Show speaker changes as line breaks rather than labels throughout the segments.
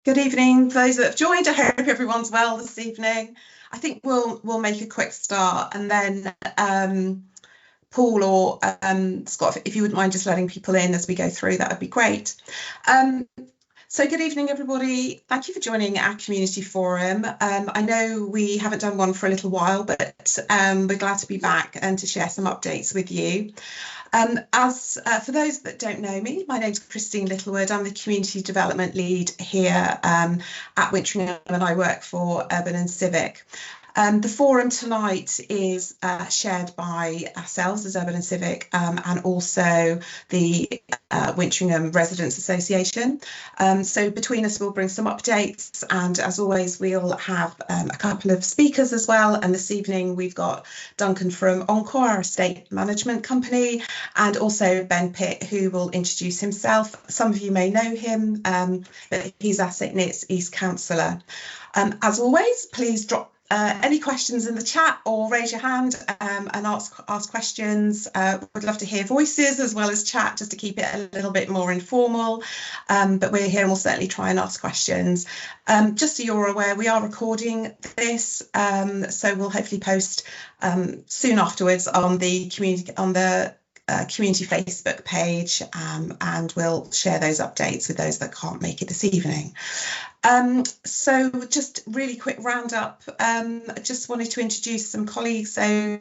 Good evening, those that have joined. I hope everyone's well this evening. I think we'll make a quick start, and then Paul or Scott, if you wouldn't mind just letting people in as we go through, that would be great. So good evening, everybody. Thank you for joining our community forum. I know we haven't done one for a little while, but we're glad to be back and to share some updates with you. For those that don't know me, my name's Christine Littlewood. I'm the Community Development Lead here at Wintringham, and I work for Urban and Civic. The forum tonight is shared by ourselves as Urban and Civic and also the Wintringham Residents Association. So between us we'll bring some updates, and as always we'll have a couple of speakers as well, and this evening we've got Duncan from Encore, our estate management company, and also Ben Pitt, who will introduce himself. Some of you may know him, but he's Asset Knit's East Councillor. As always, please drop any questions in the chat or raise your hand and ask questions. Would love to hear voices as well as chat, just to keep it a little bit more informal. But we're here and we'll certainly try and ask questions. Just so you're aware, we are recording this, so we'll hopefully post soon afterwards on the community Facebook page, and we'll share those updates with those that can't make it this evening. So just really quick roundup. I just wanted to introduce some colleagues. So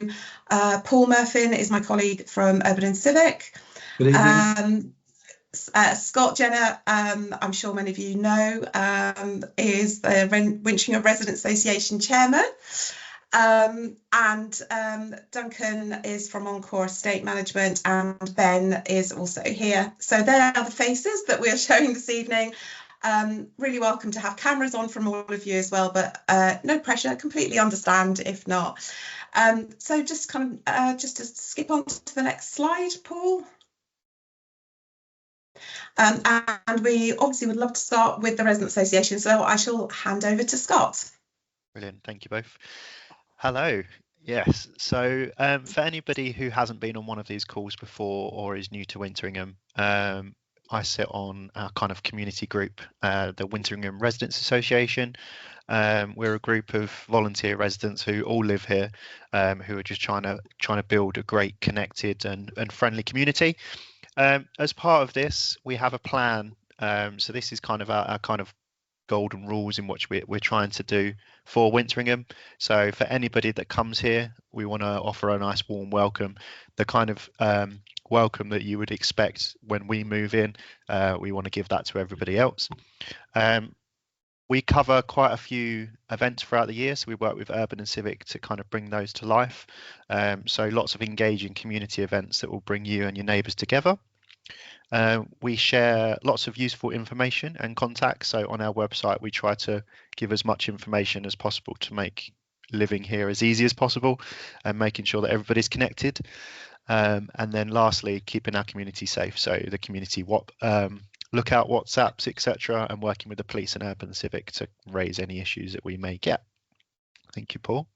Paul Murphin is my colleague from Urban and Civic.
Good evening.
Scott Jenner, I'm sure many of you know, is the Wintringham Residents Association chairman. And Duncan is from Encore Estate Management, and Ben is also here. So they are the faces that we're showing this evening. Really welcome to have cameras on from all of you as well, but no pressure, completely understand if not. So just just to skip on to the next slide, Paul. And we obviously would love to start with the Resident Association, so I shall hand over to Scott.
Brilliant, thank you both. Hello. Yes, so for anybody who hasn't been on one of these calls before or is new to Wintringham, I sit on our kind of community group, the Wintringham Residents Association. We're a group of volunteer residents who all live here, who are just trying to build a great, connected and friendly community. As part of this, we have a plan. So this is kind of our kind of golden rules in which we're trying to do for Wintringham. So for anybody that comes here, we want to offer a nice warm welcome, the kind of welcome that you would expect when we move in. We want to give that to everybody else. We cover quite a few events throughout the year, so we work with Urban and Civic to kind of bring those to life. So lots of engaging community events that will bring you and your neighbours together. We share lots of useful information and contacts. So on our website, we try to give as much information as possible to make living here as easy as possible and making sure that everybody's connected. And then lastly, keeping our community safe. So the community lookout WhatsApps, etc., and working with the police and Urban Civic to raise any issues that we may get. Thank you, Paul.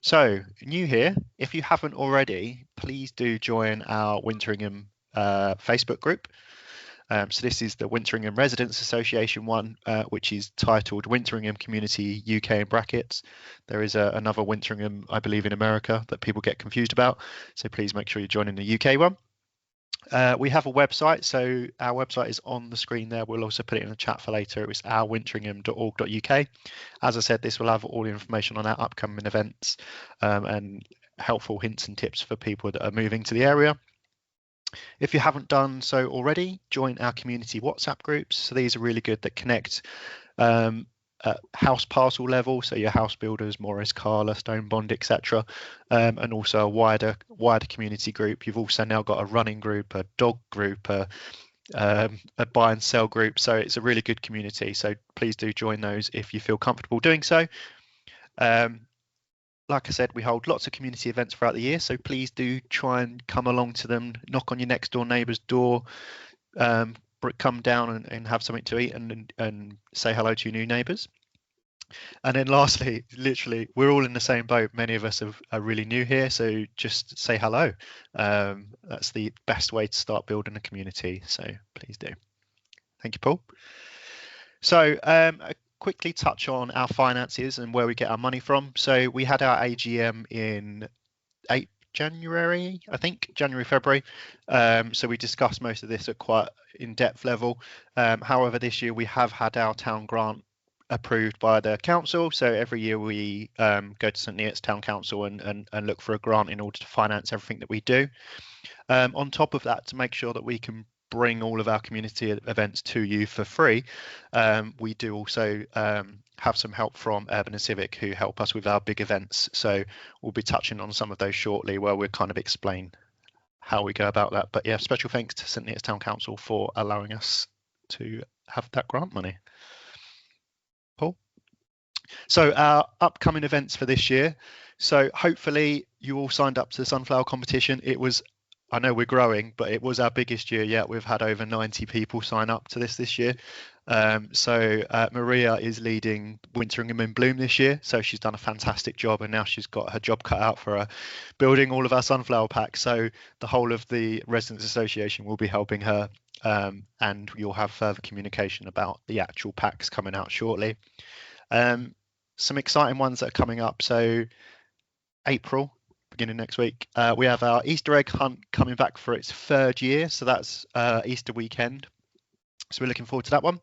So new here, if you haven't already, please do join our Wintringham Facebook group. So this is the Wintringham Residents Association one, which is titled Wintringham Community UK in brackets. There is another Wintringham, I believe, in America that people get confused about. So please make sure you join in the UK one. We have a website, so our website is on the screen there. We'll also put it in the chat for later. It's ourwintringham.org.uk. As I said, this will have all the information on our upcoming events and helpful hints and tips for people that are moving to the area. If you haven't done so already, join our community WhatsApp groups. So these are really good that connect at house parcel level, so your house builders, Morris, Carla, Stone Bond, etc., and also a wider community group. You've also now got a running group, a dog group, a buy and sell group. So it's a really good community. So please do join those if you feel comfortable doing so. Like I said, we hold lots of community events throughout the year, so please do try and come along to them, knock on your next door neighbour's door, come down and have something to eat and say hello to your new neighbours. And then lastly, literally, we're all in the same boat. Many of us are really new here, so just say hello. That's the best way to start building a community, so please do. Thank you, Paul. So quickly touch on our finances and where we get our money from. So we had our AGM in January, I think, February. So we discussed most of this at quite in-depth level. However, this year we have had our town grant approved by the council. So every year we go to St Neots Town Council and look for a grant in order to finance everything that we do. On top of that, to make sure that we can bring all of our community events to you for free, we do also have some help from Urban and Civic, who help us with our big events. So we'll be touching on some of those shortly, where we'll kind of explain how we go about that. But yeah, special thanks to St Neots Town Council for allowing us to have that grant money. Paul? So our upcoming events for this year. So hopefully you all signed up to the Sunflower competition. I know we're growing, but it was our biggest year yet. We've had over 90 people sign up to this year. So Maria is leading Wintringham in Bloom this year. So she's done a fantastic job, and now she's got her job cut out for her, building all of our sunflower packs. So the whole of the Residents Association will be helping her, and you'll have further communication about the actual packs coming out shortly. Some exciting ones that are coming up. So April, beginning next week, we have our Easter egg hunt coming back for its 3rd year. So that's Easter weekend. So we're looking forward to that one.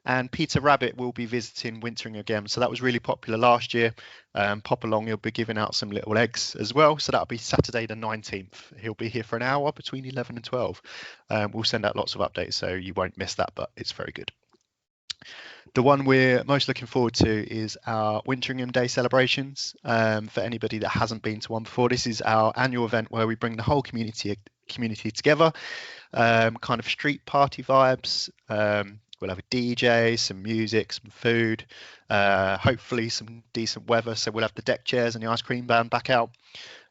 And Peter Rabbit will be visiting Wintringham again. So that was really popular last year. Pop along, he'll be giving out some little eggs as well. So that'll be Saturday the 19th. He'll be here for an hour between 11 and 12. We'll send out lots of updates, so you won't miss that, but it's very good. The one we're most looking forward to is our Wintringham Day celebrations. For anybody that hasn't been to one before, this is our annual event where we bring the whole community together, kind of street party vibes. We'll have a DJ, some music, some food, hopefully some decent weather. So we'll have the deck chairs and the ice cream band back out,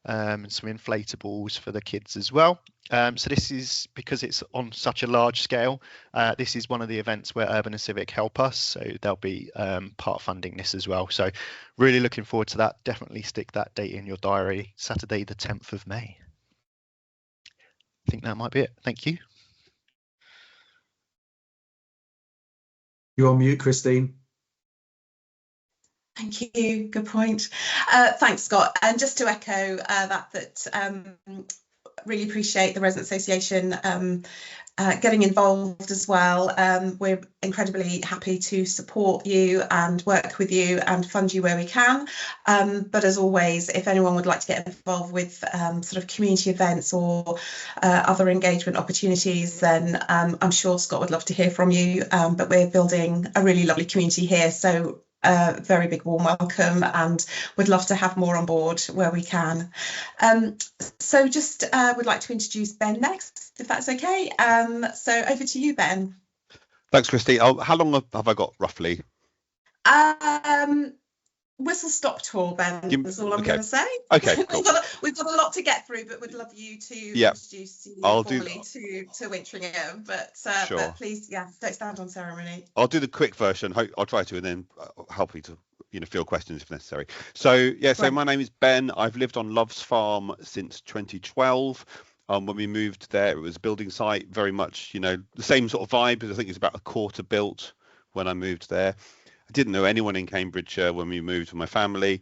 and some inflatables for the kids as well. So this is, because it's on such a large scale, this is one of the events where Urban and Civic help us. So they'll be part funding this as well. So really looking forward to that. Definitely stick that date in your diary, Saturday the 10th of May. I think that might be it. Thank you.
You're on mute, Christine.
Thank you. Good point. Thanks, Scott. And just to echo that really appreciate the Resident Association getting involved as well. We're incredibly happy to support you and work with you and fund you where we can. But as always, if anyone would like to get involved with sort of community events or other engagement opportunities, then I'm sure Scott would love to hear from you. But we're building a really lovely community here. So very big warm welcome, and would love to have more on board where we can. So just would like to introduce Ben next, if that's okay. So over to you, Ben.
Thanks, Christine. How long have I got roughly?
Whistle stop tour, Ben. That's all I'm going to say.
Okay, cool.
we've got a lot to get through, but would love you to introduce you formally to Wintringham. But
sure.
But please, don't stand on ceremony.
I'll do the quick version. I'll try to, and then happy to field questions if necessary. So so my name is Ben. I've lived on Love's Farm since 2012. When we moved there, it was a building site, very much the same sort of vibe. I think it's about a quarter built when I moved there. I didn't know anyone in Cambridgeshire when we moved with my family,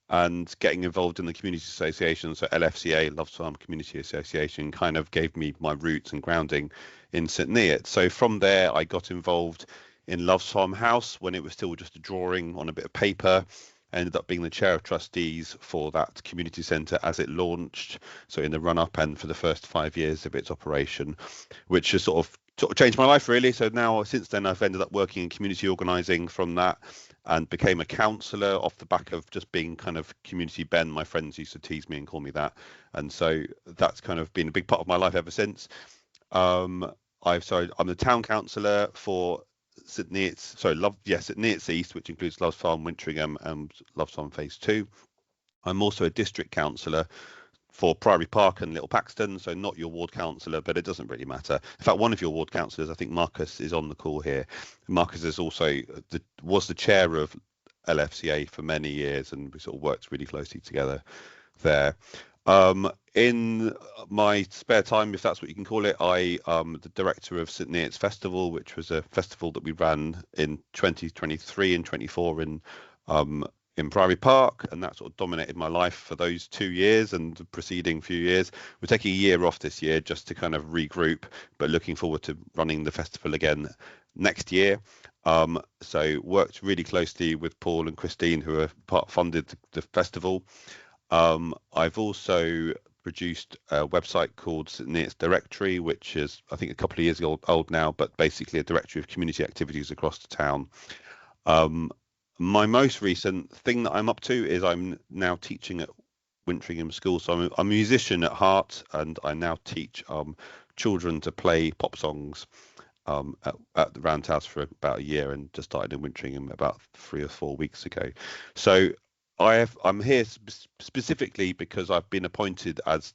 and getting involved in the community association, so LFCA, Love's Farm Community Association, kind of gave me my roots and grounding in St Neots. So from there, I got involved in Love's Farm House when it was still just a drawing on a bit of paper. I ended up being the chair of trustees for that community centre as it launched, so in the run-up and for the first 5 years of its operation, which has sort of changed my life really. So now, since then, I've ended up working in community organising from that, and became a councillor off the back of just being kind of community Ben. My friends used to tease me and call me that, and so that's kind of been a big part of my life ever since. I'm the town councillor for St Neots, St Neots East, which includes Love's Farm, Wintringham, and Love's Farm Phase 2. I'm also a district councillor for Priory Park and Little Paxton, so not your ward councillor, but it doesn't really matter. In fact, one of your ward councillors, I think Marcus, is on the call here. Marcus is also was the chair of LFCA for many years, and we sort of worked really closely together there. In my spare time, if that's what you can call it, I am the director of St Neots Festival, which was a festival that we ran in 2023 and 24 in Priory Park, and that sort of dominated my life for those 2 years and the preceding few years. We're taking a year off this year just to kind of regroup, but looking forward to running the festival again next year. So worked really closely with Paul and Christine, who have funded the festival. I've also produced a website called St Neots Directory, which is, I think, a couple of years old now, but basically a directory of community activities across the town. My most recent thing that I'm up to is I'm now teaching at Wintringham School. So I'm a musician at heart, and I now teach children to play pop songs at the Roundhouse for about a year, and just started in Wintringham about 3 or 4 weeks ago. So I'm here specifically because I've been appointed as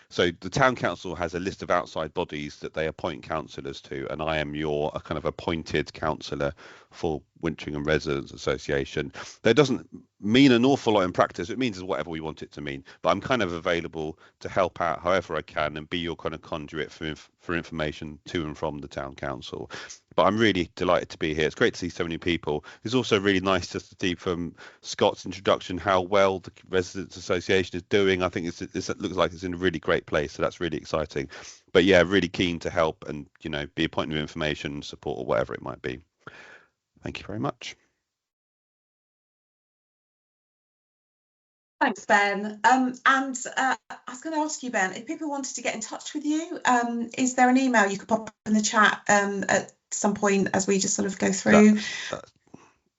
so the town council has a list of outside bodies that they appoint councillors to, and I am a kind of appointed councillor for Wintringham Residents Association. That doesn't mean an awful lot in practice. It means whatever we want it to mean, but I'm kind of available to help out however I can and be your kind of conduit for information to and from the town council. But I'm really delighted to be here. It's great to see so many people. It's also really nice to see from Scott's introduction how well the Residents Association is doing. I think it looks like it's in a really great place, so that's really exciting. But yeah, really keen to help and, you know, be a point of information, support, or whatever it might be. Thank you very much.
Thanks, Ben. And I was going to ask you, Ben, if people wanted to get in touch with you, is there an email you could pop in the chat at some point as we just sort of go through?
That's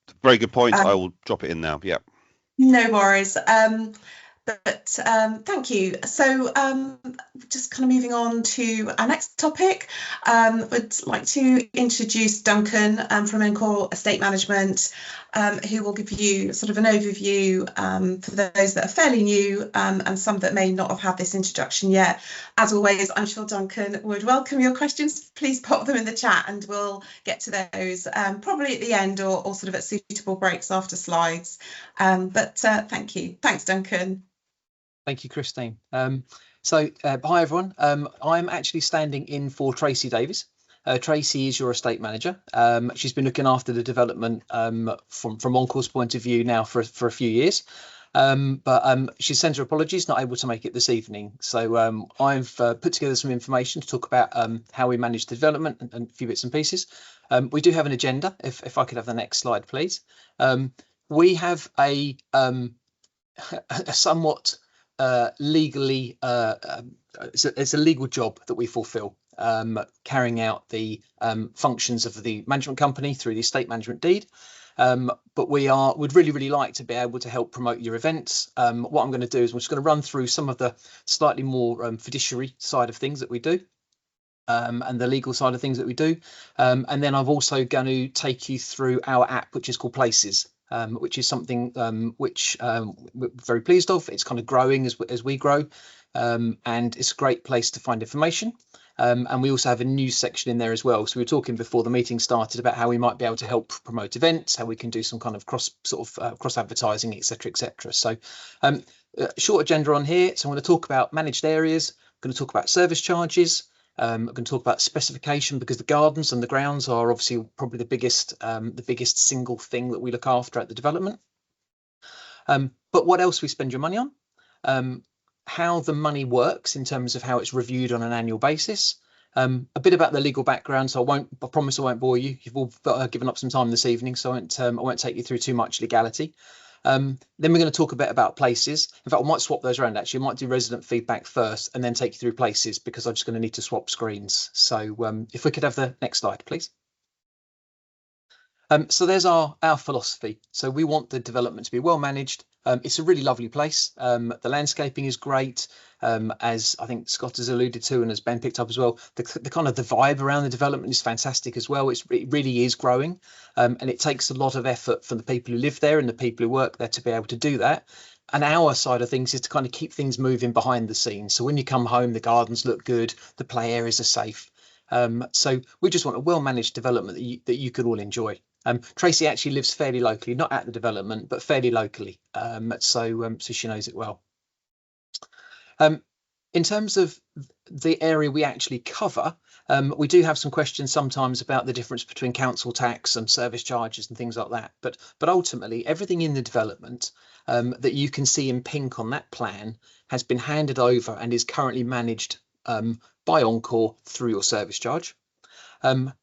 a very good point. I will drop it in now. Yeah.
No worries. But thank you. So just kind of moving on to our next topic, would like to introduce Duncan from Encore Estate Management, who will give you sort of an overview for those that are fairly new and some that may not have had this introduction yet. As always, I'm sure Duncan would welcome your questions. Please pop them in the chat and we'll get to those probably at the end or sort of at suitable breaks after slides. But thank you. Thanks, Duncan.
Thank you, Christine. Hi, everyone. I'm actually standing in for Tracy Davies. Tracy is your estate manager. She's been looking after the development from Encore's point of view now for a few years. But she sends her apologies, not able to make it this evening. So I've put together some information to talk about how we manage the development and a few bits and pieces. We do have an agenda. If I could have the next slide, please. We have a somewhat legally it's a legal job that we fulfill, carrying out the functions of the management company through the estate management deed, but would really like to be able to help promote your events. What I'm going to do is I'm just going to run through some of the slightly more fiduciary side of things that we do, and the legal side of things that we do, and then I'm also going to take you through our app, which is called Places. Which is something which we're very pleased of. It's kind of growing as we grow, and it's a great place to find information. And we also have a news section in there as well. So we were talking before the meeting started about how we might be able to help promote events, how we can do some kind of cross advertising, etc., etc. So short agenda on here. So I'm going to talk about managed areas. I'm going to talk about service charges. I'm going to talk about specification, because the gardens and the grounds are obviously probably the biggest single thing that we look after at the development. But what else we spend your money on, how the money works in terms of how it's reviewed on an annual basis, a bit about the legal background. So I promise I won't bore you. You've all given up some time this evening, so I won't take you through too much legality. Then we're going to talk a bit about Places. In fact, I might swap those around actually. I might do resident feedback first and then take you through Places, because I'm just going to need to swap screens. So if we could have the next slide, please. So there's our philosophy. So we want the development to be well managed. It's a really lovely place. The landscaping is great, as I think Scott has alluded to and as Ben picked up as well. The kind of the vibe around the development is fantastic as well. It really is growing, and it takes a lot of effort from the people who live there and the people who work there to be able to do that. And our side of things is to kind of keep things moving behind the scenes. So when you come home, the gardens look good, the play areas are safe. So we just want a well-managed development that you can all enjoy. Tracy actually lives fairly locally, not at the development, but fairly locally. So she knows it well. In terms of the area we actually cover, we do have some questions sometimes about the difference between council tax and service charges and things like that. But ultimately, everything in the development that you can see in pink on that plan has been handed over and is currently managed by Encore through your service charge.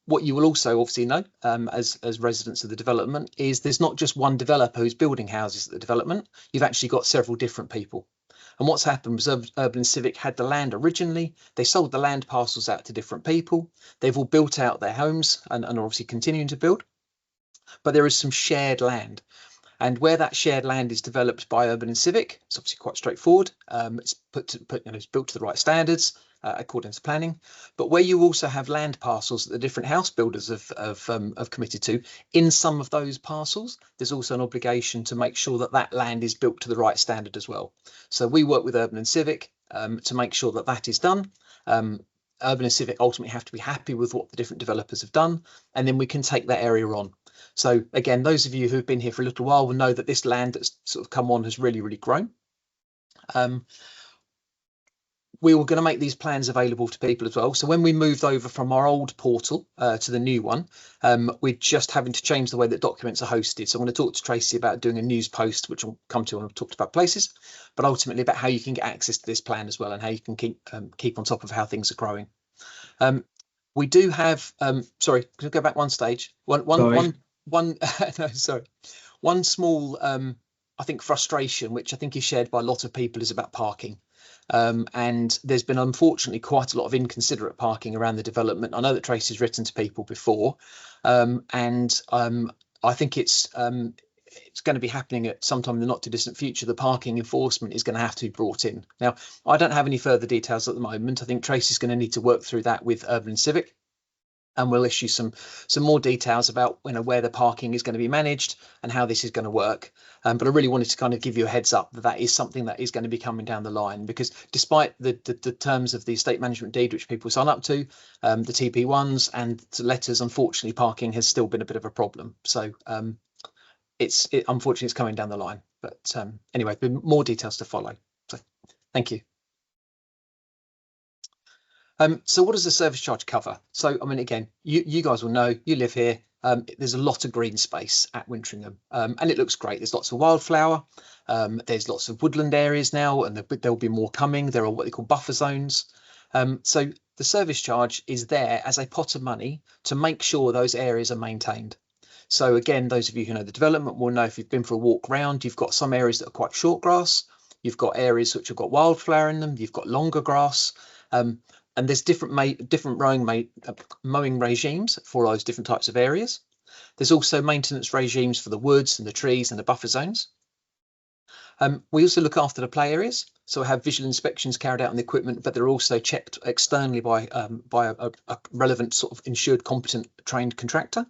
What you will also obviously know as residents of the development is there's not just one developer who's building houses at the development. You've actually got several different people. And what's happened was Urban Civic had the land originally. They sold the land parcels out to different people. They've all built out their homes and are obviously continuing to build. But there is some shared land. And where that shared land is developed by Urban and Civic, it's obviously quite straightforward. It's it's built to the right standards according to planning. But where you also have land parcels that the different house builders have committed to, in some of those parcels, there's also an obligation to make sure that that land is built to the right standard as well. So we work with Urban and Civic to make sure that that is done. Urban and Civic ultimately have to be happy with what the different developers have done, and then we can take that area on. So again, those of you who've been here for a little while will know that this land that's sort of come on has really, really grown. We were going to make these plans available to people as well. So when we moved over from our old portal to the new one, we're just having to change the way that documents are hosted. So I'm going to talk to Tracy about doing a news post, which I'll come to when I've talked about places, but ultimately about how you can get access to this plan as well and how you can keep on top of how things are growing. We do have, sorry, can I go back one stage? One small, I think, frustration, which I think is shared by a lot of people, is about parking. And there's been, unfortunately, quite a lot of inconsiderate parking around the development. I know that Tracy's written to people before, and I think it's going to be happening at some time in the not too distant future. The parking enforcement is going to have to be brought in. Now, I don't have any further details at the moment. I think Tracy's going to need to work through that with Urban Civic, and we'll issue some more details about where the parking is going to be managed and how this is going to work. But I really wanted to kind of give you a heads up that that is something that is going to be coming down the line, because despite the terms of the estate management deed, which people sign up to, the TP1s and the letters, unfortunately, parking has still been a bit of a problem. So unfortunately, it's coming down the line. But anyway, more details to follow. So thank you. So what does the service charge cover? So, I mean, again, you guys will know, you live here. There's a lot of green space at Wintringham, and it looks great. There's lots of wildflower. There's lots of woodland areas now, and there will be more coming. There are what they call buffer zones. So the service charge is there as a pot of money to make sure those areas are maintained. So again, those of you who know the development will know, if you've been for a walk round, you've got some areas that are quite short grass. You've got areas which have got wildflower in them. You've got longer grass. And there's different mowing regimes for those different types of areas. There's also maintenance regimes for the woods and the trees and the buffer zones. We also look after the play areas. So we have visual inspections carried out on the equipment, but they're also checked externally by a relevant sort of insured, competent, trained contractor.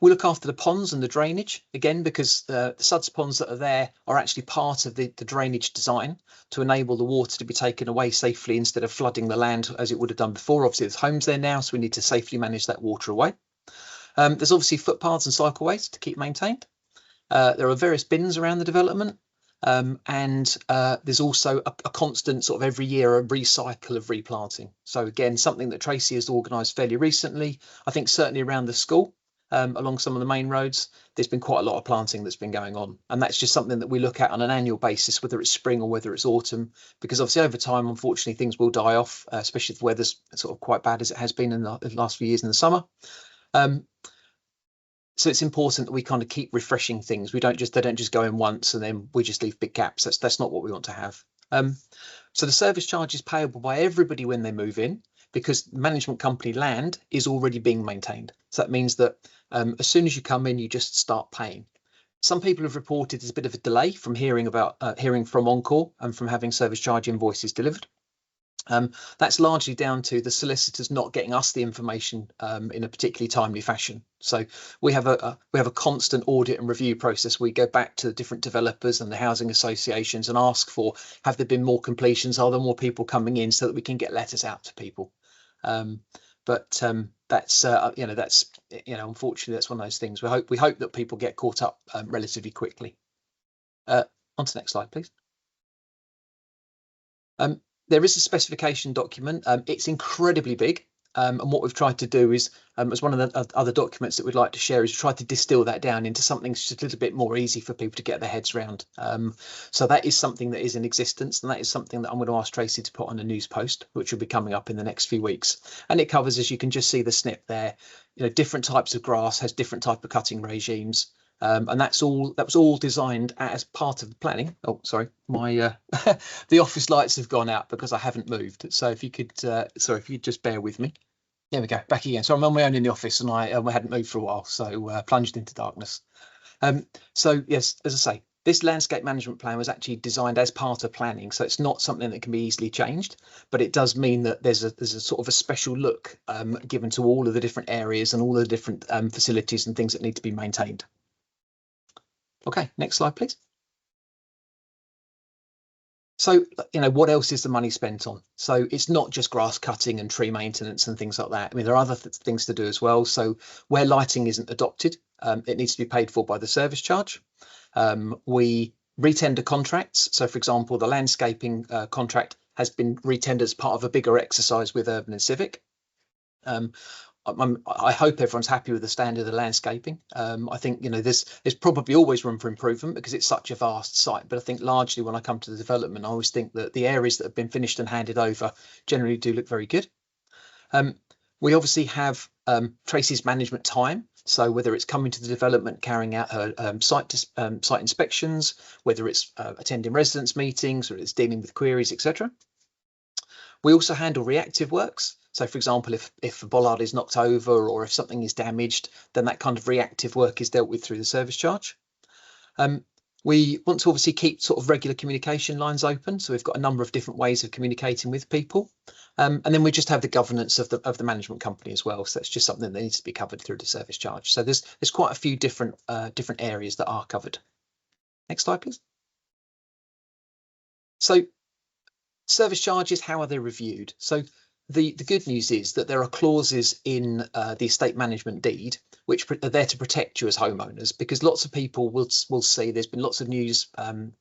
We look after the ponds and the drainage, again, because the suds ponds that are there are actually part of the drainage design to enable the water to be taken away safely instead of flooding the land as it would have done before. Obviously, there's homes there now, so we need to safely manage that water away. There's obviously footpaths and cycleways to keep maintained. There are various bins around the development, and there's also a constant sort of every year a recycle of replanting. So again, something that Tracy has organised fairly recently. I think certainly around the school. Along some of the main roads, there's been quite a lot of planting that's been going on, and that's just something that we look at on an annual basis, whether it's spring or whether it's autumn, because obviously over time, unfortunately, things will die off, especially if the weather's sort of quite bad as it has been in the last few years in the summer. So it's important that we kind of keep refreshing things. They don't just go in once and then we just leave big gaps. That's not what we want to have. So the service charge is payable by everybody when they move in, because management company land is already being maintained. So that means that as soon as you come in, you just start paying. Some people have reported there's a bit of a delay from hearing from Encore and from having service charge invoices delivered. That's largely down to the solicitors not getting us the information in a particularly timely fashion. So we have a constant audit and review process. We go back to the different developers and the housing associations and ask for, have there been more completions? Are there more people coming in, so that we can get letters out to people? But that's unfortunately, that's one of those things. We hope that people get caught up relatively quickly. On to the next slide, please. There is a specification document. It's incredibly big. And what we've tried to do is, as one of the other documents that we'd like to share, is try to distill that down into something just a little bit more easy for people to get their heads around. So that is something that is in existence, and that is something that I'm going to ask Tracy to put on a news post, which will be coming up in the next few weeks. And it covers, as you can just see the snip there, different types of grass, has different type of cutting regimes. And that was all designed as part of the planning. Oh, sorry, my the office lights have gone out because I haven't moved. So if you could, sorry, if you just bear with me. There we go, back again. So I'm on my own in the office, and I hadn't moved for a while, so plunged into darkness. So yes, as I say, this landscape management plan was actually designed as part of planning, so it's not something that can be easily changed, but it does mean that there's a sort of a special look given to all of the different areas and all the different facilities and things that need to be maintained. Okay, next slide, please. So, what else is the money spent on? So it's not just grass cutting and tree maintenance and things like that. I mean, there are other things to do as well. So where lighting isn't adopted, it needs to be paid for by the service charge. We retender contracts. So, for example, the landscaping contract has been retendered as part of a bigger exercise with Urban and Civic. I hope everyone's happy with the standard of the landscaping. I think there's probably always room for improvement because it's such a vast site. But I think largely when I come to the development, I always think that the areas that have been finished and handed over generally do look very good. We obviously have Tracy's management time. So whether it's coming to the development, carrying out her site inspections, whether it's attending residents meetings, or it's dealing with queries, etc. We also handle reactive works. So, for example, if a bollard is knocked over or if something is damaged, then that kind of reactive work is dealt with through the service charge. We want to obviously keep sort of regular communication lines open. So we've got a number of different ways of communicating with people. And then we just have the governance of the management company as well. So that's just something that needs to be covered through the service charge. So there's quite a few different areas that are covered. Next slide, please. So service charges, how are they reviewed? So the good news is that there are clauses in the estate management deed which are there to protect you as homeowners, because lots of people will see there's been lots of news, the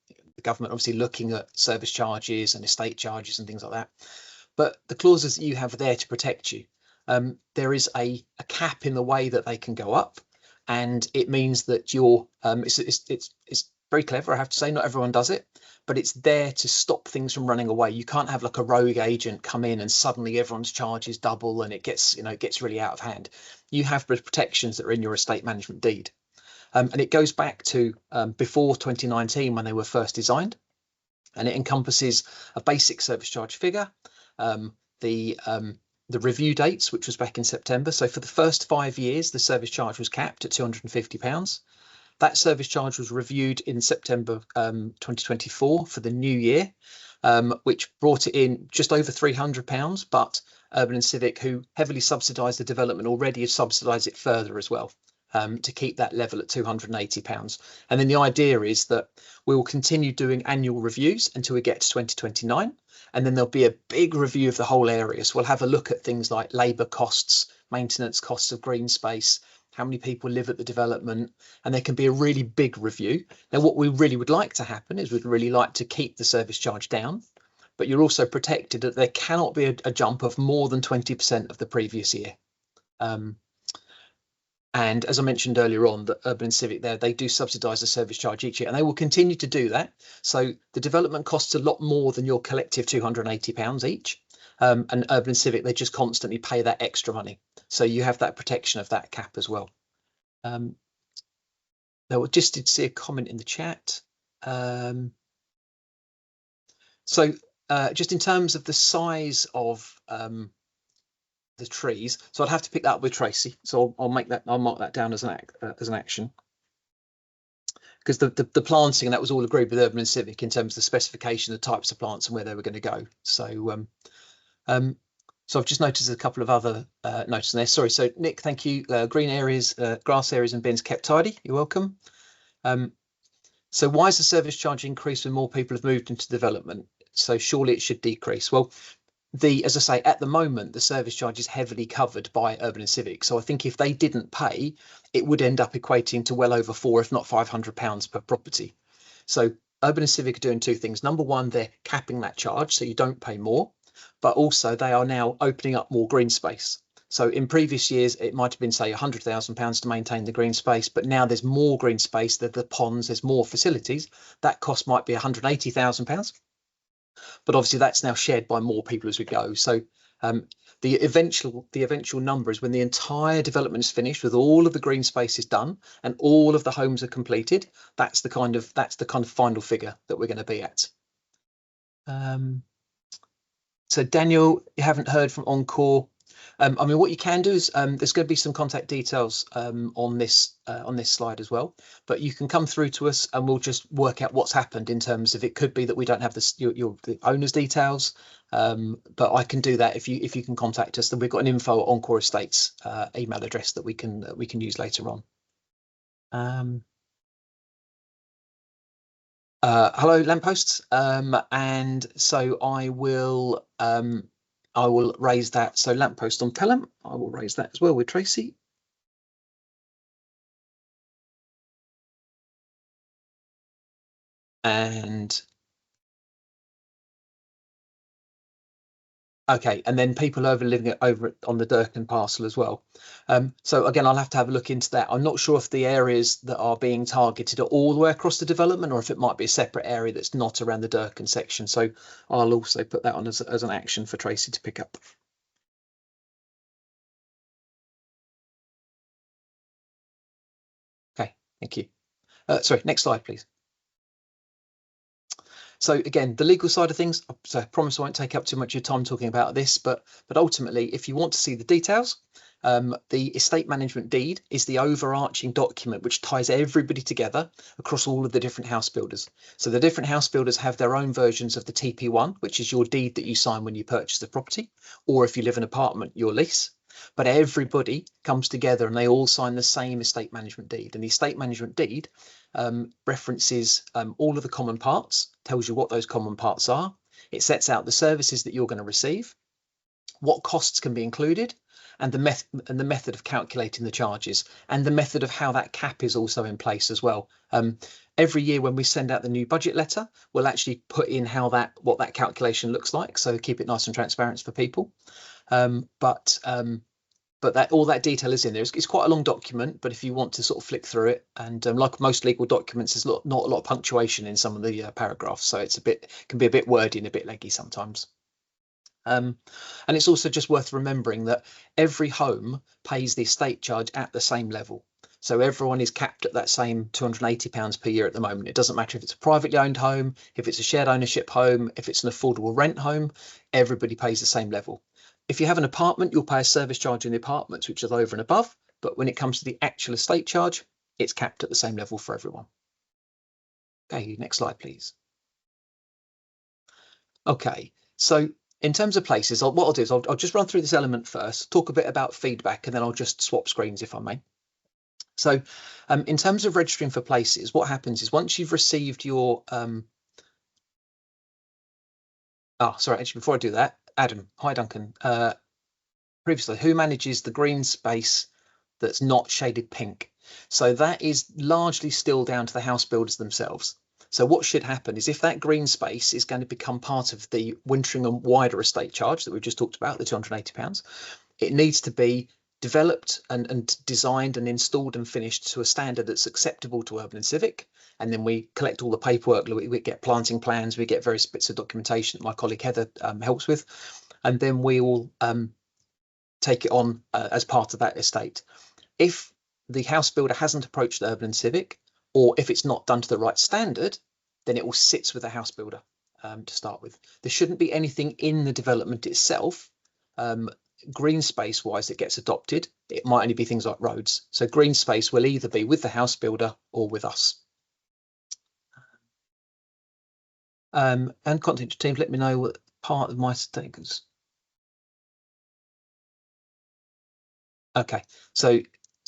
government obviously looking at service charges and estate charges and things like that. But the clauses that you have there to protect you, there is a cap in the way that they can go up, and it means that you're it's very clever, I have to say. Not everyone does it, but it's there to stop things from running away. You can't have like a rogue agent come in and suddenly everyone's charges double and it gets really out of hand. You have protections that are in your estate management deed, and it goes back to before 2019 when they were first designed, and it encompasses a basic service charge figure, the review dates, which was back in September. So for the first 5 years, the service charge was capped at £250. That service charge was reviewed in September 2024 for the new year, which brought it in just over £300. But Urban and Civic, who heavily subsidised the development already, have subsidised it further as well, to keep that level at £280. And then the idea is that we will continue doing annual reviews until we get to 2029. And then there'll be a big review of the whole area. So we'll have a look at things like labour costs, maintenance costs of green space, how many people live at the development, and there can be a really big review. Now, what we really would like to happen is we'd really like to keep the service charge down, but you're also protected that there cannot be a jump of more than 20% of the previous year. And as I mentioned earlier on, that Urban and Civic there, they do subsidise the service charge each year, and they will continue to do that. So the development costs a lot more than your collective £280 each. And Urban and Civic, they just constantly pay that extra money. So you have that protection of that cap as well. Now, I just did see a comment in the chat. So just in terms of the size of the trees, so I'd have to pick that up with Tracy. So I'll mark that down as an action. Because the planting, and that was all agreed with Urban and Civic in terms of the specification, the types of plants and where they were going to go. So I've just noticed a couple of other notes in there. Sorry, so Nick, thank you. Green areas, grass areas and bins kept tidy. You're welcome. So why is the service charge increased when more people have moved into development? So surely it should decrease. Well, as I say, at the moment, the service charge is heavily covered by Urban and Civic. So I think if they didn't pay, it would end up equating to well over £400, if not £500 per property. So Urban and Civic are doing two things. Number one, they're capping that charge so you don't pay more, but also they are now opening up more green space. So in previous years, it might have been, say, £100,000 to maintain the green space, but now there's more green space, there's the ponds, there's more facilities. That cost might be £180,000, but obviously that's now shared by more people as we go. So the eventual number is when the entire development is finished, with all of the green space is done and all of the homes are completed. That's the kind of final figure that we're going to be at. So Daniel, you haven't heard from Encore. I mean, what you can do is there's going to be some contact details on this slide as well, but you can come through to us and we'll just work out what's happened in terms of, it could be that we don't have the owner's details, but I can do that if you can contact us. Then we've got an info at Encore Estates email address that we can use later on. Hello, lampposts, and so I will raise that. So lamppost on Pelham, I will raise that as well with Tracy. And okay, and then people living over on the Durkin parcel as well. So again, I'll have to have a look into that. I'm not sure if the areas that are being targeted are all the way across the development, or if it might be a separate area that's not around the Durkin section. So I'll also put that on as an action for Tracy to pick up. Okay, thank you. Sorry, next slide, please. So again, the legal side of things, so I promise I won't take up too much of your time talking about this, but ultimately, if you want to see the details, the estate management deed is the overarching document which ties everybody together across all of the different house builders. So the different house builders have their own versions of the TP1, which is your deed that you sign when you purchase the property, or if you live in an apartment, your lease. But everybody comes together and they all sign the same estate management deed. And the estate management deed references all of the common parts, tells you what those common parts are. It sets out the services that you're going to receive, what costs can be included, and the method of calculating the charges, and the method of how that cap is also in place as well. Every year when we send out the new budget letter, we'll actually put in what that calculation looks like, so keep it nice and transparent for people. But that all that detail is in there. It's quite a long document, but if you want to sort of flick through it, and like most legal documents, there's not a lot of punctuation in some of the paragraphs, so can be a bit wordy and a bit leggy sometimes. And it's also just worth remembering that every home pays the estate charge at the same level. So everyone is capped at that same £280 per year at the moment. It doesn't matter if it's a privately owned home, if it's a shared ownership home, if it's an affordable rent home, everybody pays the same level. If you have an apartment, you'll pay a service charge in the apartments, which is over and above. But when it comes to the actual estate charge, it's capped at the same level for everyone. Okay, next slide, please. Okay, so in terms of places, what I'll do is I'll just run through this element first, talk a bit about feedback, and then I'll just swap screens if I may. So in terms of registering for places, what happens is once you've received your... sorry, actually, before I do that, Adam, hi Duncan. Previously, who manages the green space that's not shaded pink? So that is largely still down to the house builders themselves. So what should happen is if that green space is going to become part of the Wintringham wider estate charge that we've just talked about, the £280, it needs to be developed and designed and installed and finished to a standard that's acceptable to Urban and Civic. And then we collect all the paperwork, we get planting plans, we get various bits of documentation that my colleague Heather helps with, and then we will take it on as part of that estate. If the house builder hasn't approached Urban and Civic, or if it's not done to the right standard, then it will sit with the house builder to start with. There shouldn't be anything in the development itself, green space wise, that gets adopted. It might only be things like roads. So green space will either be with the house builder or with us. And content team, let me know what part of my statements. Okay, so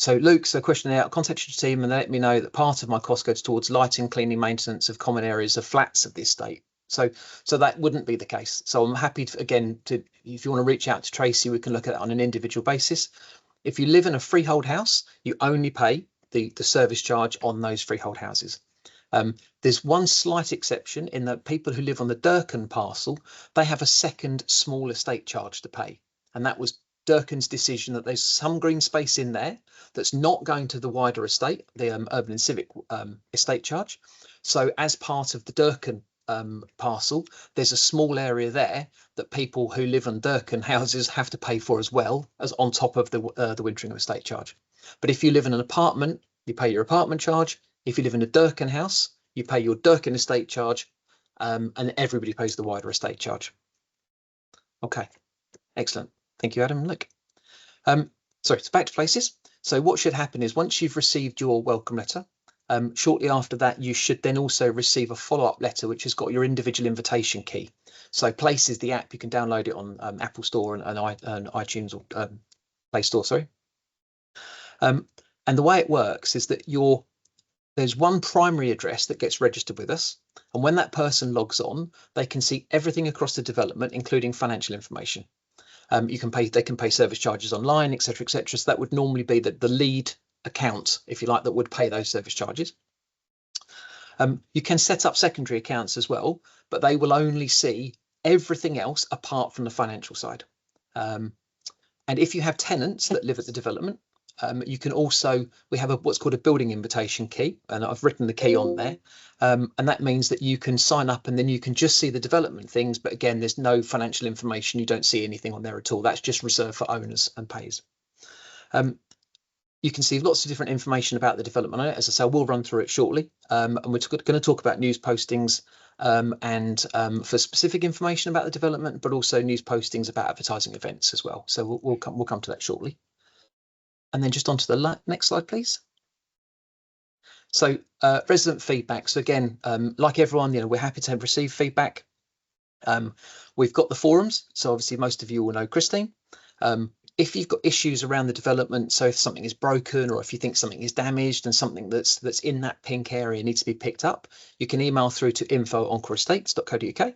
Luke's a question out, contact your team and they let me know that part of my cost goes towards lighting, cleaning, maintenance of common areas of flats of the estate. So that wouldn't be the case. So I'm happy to, again, if you want to reach out to Tracy, we can look at it on an individual basis. If you live in a freehold house, you only pay the service charge on those freehold houses. There's one slight exception in that people who live on the Durkan parcel, they have a second small estate charge to pay. And that was Durkan's decision that there's some green space in there that's not going to the wider estate, the urban and civic estate charge. So as part of the Durkan parcel, there's a small area there that people who live on Durkan houses have to pay for as well, as on top of the Wintringham estate charge. But if you live in an apartment, you pay your apartment charge. If you live in a Durkan house, you pay your Durkan estate charge, and everybody pays the wider estate charge. Okay, excellent. Thank you, Adam. Look, sorry, so back to places. So what should happen is once you've received your welcome letter, shortly after that, you should then also receive a follow-up letter, which has got your individual invitation key. So Places, the app, you can download it on Apple Store and iTunes or Play Store, sorry. And the way it works is that there's one primary address that gets registered with us. And when that person logs on, they can see everything across the development, including financial information. They can pay service charges online, etc., etc. So that would normally be the lead account, if you like, that would pay those service charges. You can set up secondary accounts as well, but they will only see everything else apart from the financial side. And if you have tenants that live at the development, you can also, we have what's called a building invitation key, and I've written the key on there. And that means that you can sign up and then you can just see the development things. But again, there's no financial information. You don't see anything on there at all. That's just reserved for owners and payers. You can see lots of different information about the development on it. As I say, we'll run through it shortly. And we're going to talk about news postings and for specific information about the development, but also news postings about advertising events as well. So we'll come to that shortly. And then just onto the next slide, please. So resident feedback. So again, like everyone, we're happy to receive feedback. We've got the forums. So obviously most of you will know Christine. If you've got issues around the development, so if something is broken or if you think something is damaged and something that's in that pink area needs to be picked up, you can email through to info@encoreestates.co.uk.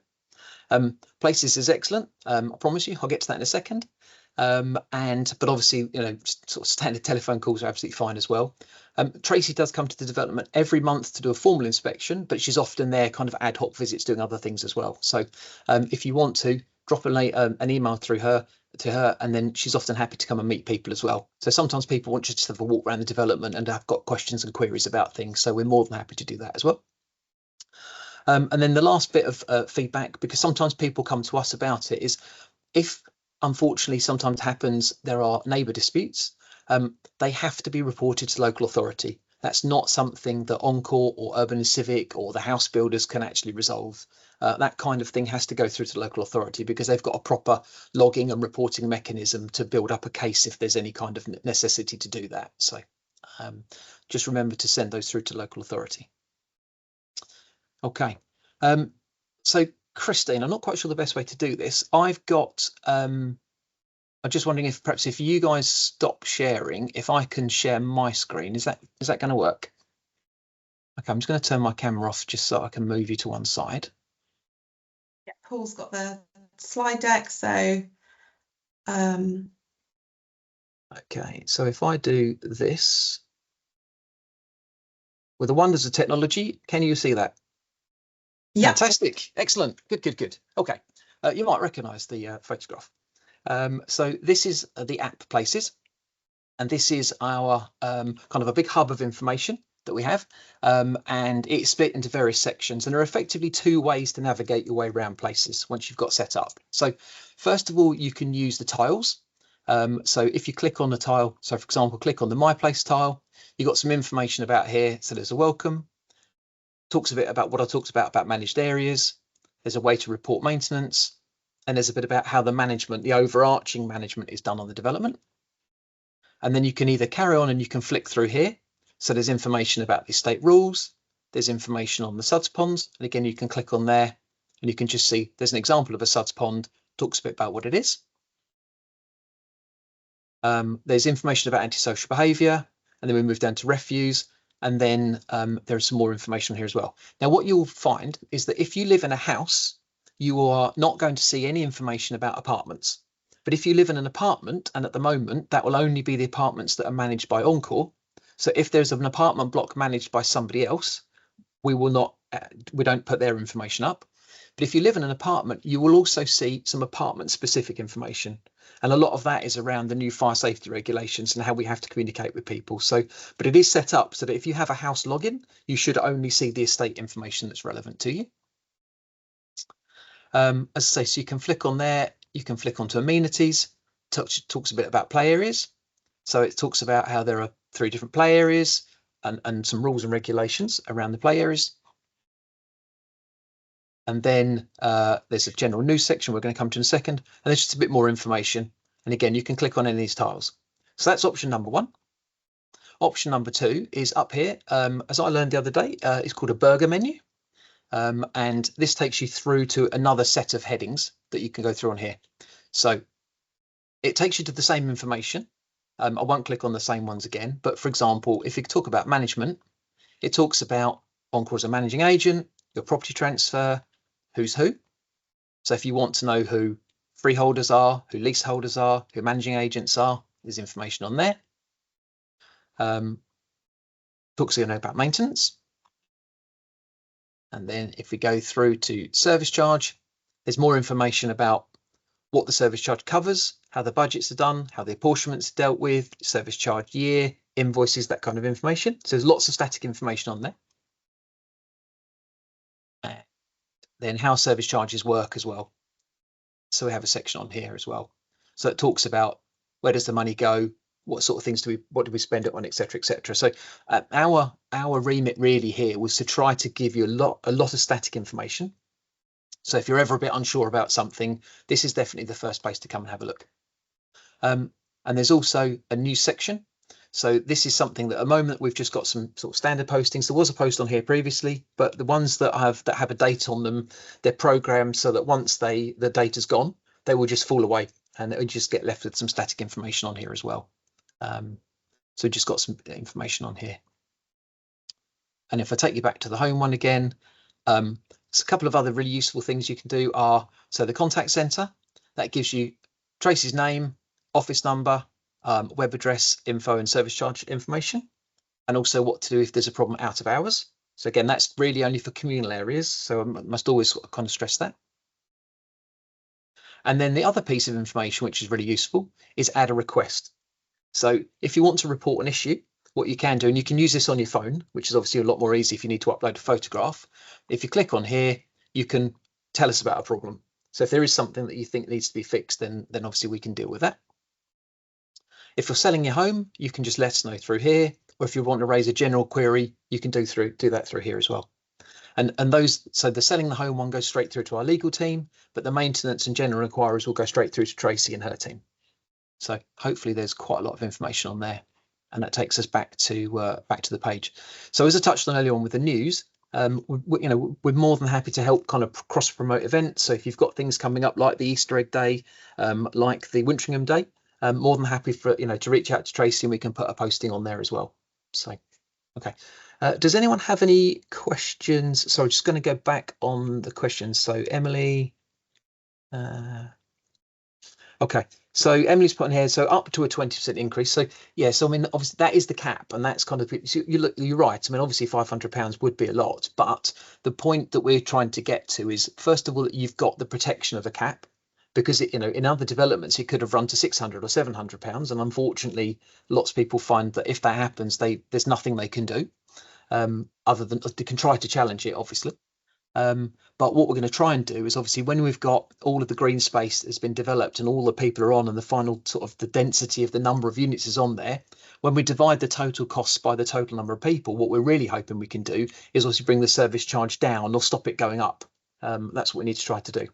Places is excellent. I promise you, I'll get to that in a second. But obviously, sort of standard telephone calls are absolutely fine as well. Tracy does come to the development every month to do a formal inspection, but she's often there kind of ad hoc visits doing other things as well. So if you want to, drop an email through her to her, and then she's often happy to come and meet people as well. So sometimes people want to just have a walk around the development and have got questions and queries about things. So we're more than happy to do that as well. And then the last bit of feedback, because sometimes people come to us about it, is if unfortunately sometimes happens there are neighbour disputes, they have to be reported to local authority. That's not something that Encore or Urban and Civic or the house builders can actually resolve. That kind of thing has to go through to the local authority because they've got a proper logging and reporting mechanism to build up a case if there's any kind of necessity to do that. So just remember to send those through to local authority. Okay, so Christine, I'm not quite sure the best way to do this. I've got, I'm just wondering if perhaps if you guys stop sharing, if I can share my screen, is that going to work? Okay, I'm just going to turn my camera off just so I can move you to one side.
Yeah, Paul's got the slide deck, so.
Okay, so if I do this, with the wonders of technology, can you see that? Yeah. Fantastic, excellent, good. Okay, you might recognise the photograph. So this is the app Places, and this is our kind of a big hub of information that we have, and it's split into various sections, and there are effectively two ways to navigate your way around Places once you've got set up. So first of all, you can use the tiles. So if you click on the tile, so for example, click on the My Place tile, you've got some information about here. So there's a welcome, talks a bit about what I talked about managed areas. There's a way to report maintenance, and there's a bit about how the management, the overarching management, is done on the development. And then you can either carry on and you can flick through here. So there's information about the estate rules, there's information on the suds ponds, and again you can click on there and you can just see there's an example of a suds pond, talks a bit about what it is. There's information about antisocial behaviour, and then we move down to refuse, and then there's some more information here as well. Now what you'll find is that if you live in a house, you are not going to see any information about apartments. But if you live in an apartment, and at the moment that will only be the apartments that are managed by Encore, so if there's an apartment block managed by somebody else, we will not, we don't put their information up. But if you live in an apartment, you will also see some apartment specific information. And a lot of that is around the new fire safety regulations and how we have to communicate with people. So, but it is set up so that if you have a house login, you should only see the estate information that's relevant to you. As I say, so you can flick on there, you can flick onto amenities, talks a bit about play areas. So it talks about how there are 3 different play areas and some rules and regulations around the play areas. And then there's a general news section we're going to come to in a second, and there's just a bit more information. And again, you can click on any of these tiles. So that's option number 1. Option number 2 is up here. As I learned the other day, it's called a burger menu. And this takes you through to another set of headings that you can go through on here. So it takes you to the same information. I won't click on the same ones again, but for example, if you talk about management, it talks about on-call as a managing agent, your property transfer, who's who. So if you want to know who freeholders are, who leaseholders are, who managing agents are, there's information on there. Talks about maintenance. And then if we go through to service charge, there's more information about what the service charge covers, how the budgets are done, how the apportionments are dealt with, service charge year, invoices, that kind of information. So there's lots of static information on there. Then how service charges work as well. So we have a section on here as well. So it talks about where does the money go, what sort of things do we spend it on, etc., etc. So our remit really here was to try to give you a lot of static information. So if you're ever a bit unsure about something, this is definitely the first place to come and have a look. And there's also a news section. So this is something that at the moment we've just got some sort of standard postings. There was a post on here previously, but the ones that have a date on them, they're programmed so that once the data's gone, they will just fall away and it will just get left with some static information on here as well. So just got some information on here. And if I take you back to the home one again, so a couple of other really useful things you can do are, so the contact center, that gives you Tracy's name, office number, web address, info and service charge information, and also what to do if there's a problem out of hours. So again, that's really only for communal areas. So I must always kind of stress that. And then the other piece of information, which is really useful, is add a request. So if you want to report an issue, what you can do, and you can use this on your phone, which is obviously a lot more easy if you need to upload a photograph. If you click on here, you can tell us about a problem. So if there is something that you think needs to be fixed, then obviously we can deal with that. If you're selling your home, you can just let us know through here, or if you want to raise a general query, you can do that through here as well. And those, so the selling the home one goes straight through to our legal team, but the maintenance and general inquiries will go straight through to Tracy and her team. So hopefully there's quite a lot of information on there, and that takes us back to the page. So as I touched on earlier on with the news, we're more than happy to help kind of cross promote events. So if you've got things coming up like the Easter egg day, like the Wintringham day, more than happy for to reach out to Tracy and we can put a posting on there as well. So okay, does anyone have any questions? So I'm just going to go back on the questions. So Emily, okay, so Emily's put in here, so up to a 20% increase. So yeah, so I mean, obviously that is the cap, and that's kind of, so you're right. I mean, obviously £500 would be a lot, but the point that we're trying to get to is, first of all, that you've got the protection of a cap, because in other developments it could have run to £600 or £700, and unfortunately, lots of people find that if that happens, there's nothing they can do other than they can try to challenge it, obviously. But what we're going to try and do is, obviously, when we've got all of the green space that's been developed and all the people are on, and the final sort of the density of the number of units is on there, when we divide the total costs by the total number of people, what we're really hoping we can do is obviously bring the service charge down or stop it going up. That's what we need to try to do.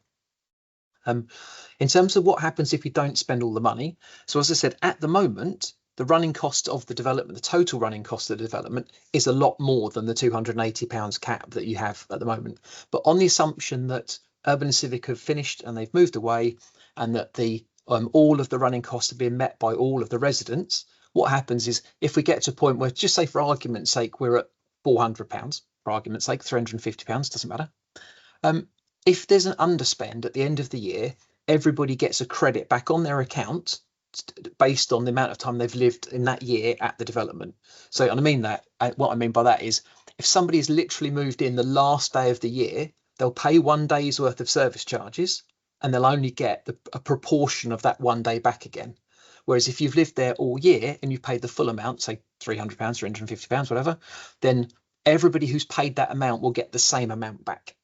In terms of what happens if we don't spend all the money, so as I said, at the moment, the running cost of the development, the total running cost of the development, is a lot more than the £280 cap that you have at the moment. But on the assumption that Urban and Civic have finished and they've moved away, and that the all of the running costs are being met by all of the residents, what happens is, if we get to a point where, just say for argument's sake, we're at £400, for argument's sake, £350, doesn't matter. If there's an underspend at the end of the year, everybody gets a credit back on their account based on the amount of time they've lived in that year at the development. So, and I mean that, what I mean by that is, if somebody's literally moved in the last day of the year, they'll pay 1 day's worth of service charges, and they'll only get a proportion of that 1 day back again. Whereas if you've lived there all year and you've paid the full amount, say £300, £350, whatever, then everybody who's paid that amount will get the same amount back.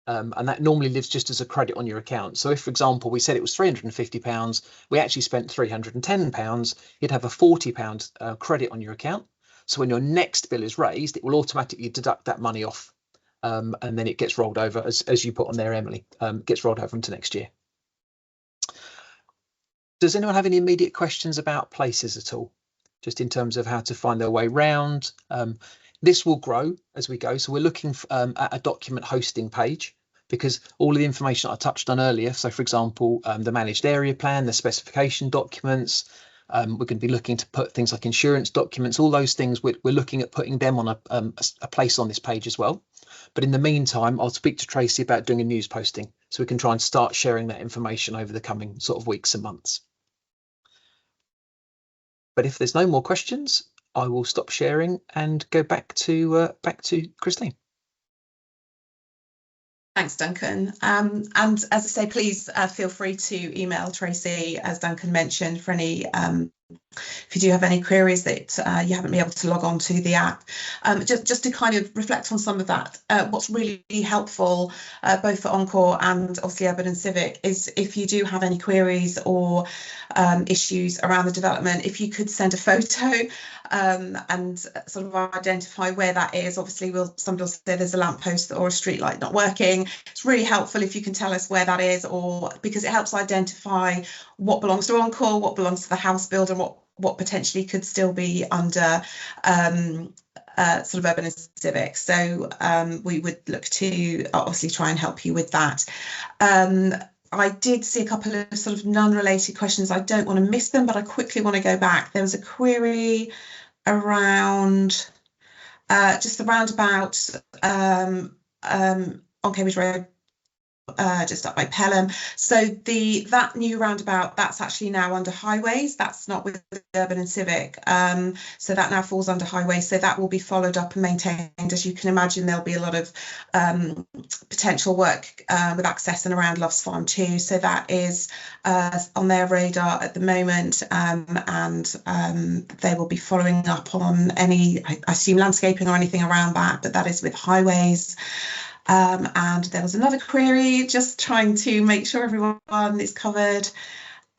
And that normally lives just as a credit on your account. So if, for example, we said it was £350, we actually spent £310, you'd have a £40 credit on your account. So when your next bill is raised, it will automatically deduct that money off. And then it gets rolled over, as you put on there, Emily, gets rolled over into next year. Does anyone have any immediate questions about places at all? Just in terms of how to find their way round? This will grow as we go. So we're looking at a document hosting page, because all of the information I touched on earlier, so for example, the managed area plan, the specification documents, we're going to be looking to put things like insurance documents, all those things, we're looking at putting them on a place on this page as well. But in the meantime, I'll speak to Tracy about doing a news posting so we can try and start sharing that information over the coming sort of weeks and months. But if there's no more questions, I will stop sharing and go back to Christine.
Thanks, Duncan. And as I say, please feel free to email Tracy, as Duncan mentioned, for any if you do have any queries that you haven't been able to log on to the app. Just to kind of reflect on some of that, what's really helpful both for Encore and obviously Urban and Civic is if you do have any queries or issues around the development, if you could send a photo and sort of identify where that is. Obviously, somebody will say there's a lamppost or a street light not working. It's really helpful if you can tell us where that is, or because it helps identify what belongs to Encore, what belongs to the house builder, and what potentially could still be under sort of Urban and Civic. So we would look to obviously try and help you with that. I did see a couple of sort of non-related questions. I don't want to miss them, but I quickly want to go back. There was a query around just the roundabout on Cambridge Road, just up by Pelham. So that new roundabout, that's actually now under highways. That's not with Urban and Civic. So that now falls under highways. So that will be followed up and maintained. As you can imagine, there'll be a lot of potential work with access and around Loves Farm too. So that is on their radar at the moment, and they will be following up on any, I assume, landscaping or anything around that, but that is with highways. And there was another query, just trying to make sure everyone is covered.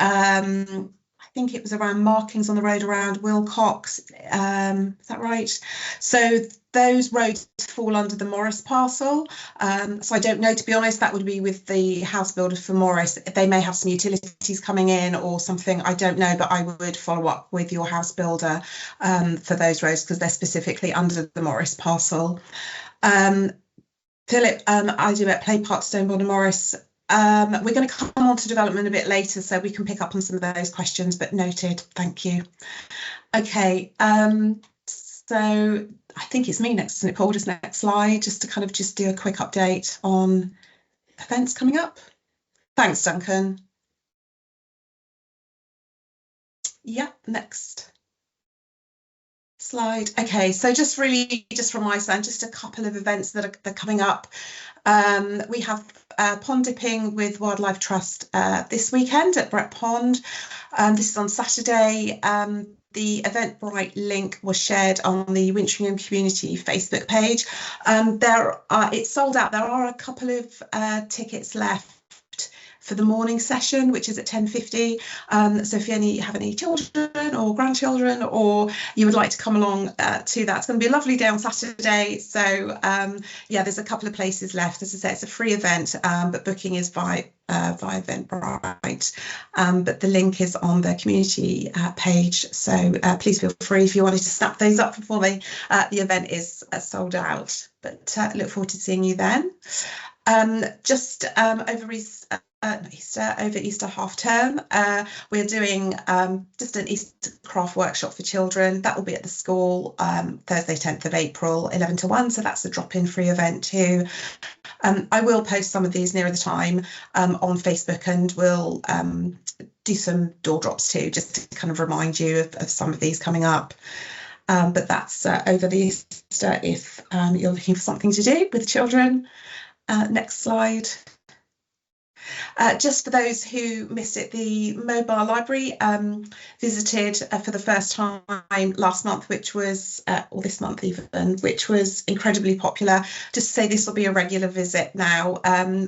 I think it was around markings on the road around Wilcox. Is that right? So those roads fall under the Morris parcel. So I don't know, to be honest, that would be with the house builder for Morris. They may have some utilities coming in or something, I don't know, but I would follow up with your house builder for those roads because they're specifically under the Morris parcel. Philip, I do at Play Park, Stonebond and Morris. We're going to come on to development a bit later, so we can pick up on some of those questions, but noted, thank you. Okay, so I think it's me next, isn't it, Paul? Just next slide, just to kind of just do a quick update on events coming up. Thanks, Duncan. Yeah, next slide. Okay, so just from my side, just a couple of events that are coming up. We have pond dipping with Wildlife Trust this weekend at Brett Pond. This is on Saturday. The Eventbrite link was shared on the Wintringham community Facebook page. It's sold out. There are a couple of tickets left for the morning session, which is at 10:50. So if you have any children or grandchildren, or you would like to come along to that, it's going to be a lovely day on Saturday. So yeah, there's a couple of places left. As I say, it's a free event, but booking is via Eventbrite. But the link is on the community page. So please feel free if you wanted to snap those up before the event is sold out. But look forward to seeing you then. Just over Easter half term, we're doing just an Easter craft workshop for children. That will be at the school Thursday 10th of April, 11 to 1, so that's a drop-in free event too. I will post some of these nearer the time on Facebook, and we'll do some door drops too, just to kind of remind you of some of these coming up. but that's over the Easter if you're looking for something to do with children. Next slide. Just for those who missed it, the mobile library visited for the first time last month, which was, or this month even, which was incredibly popular. Just to say, this will be a regular visit now,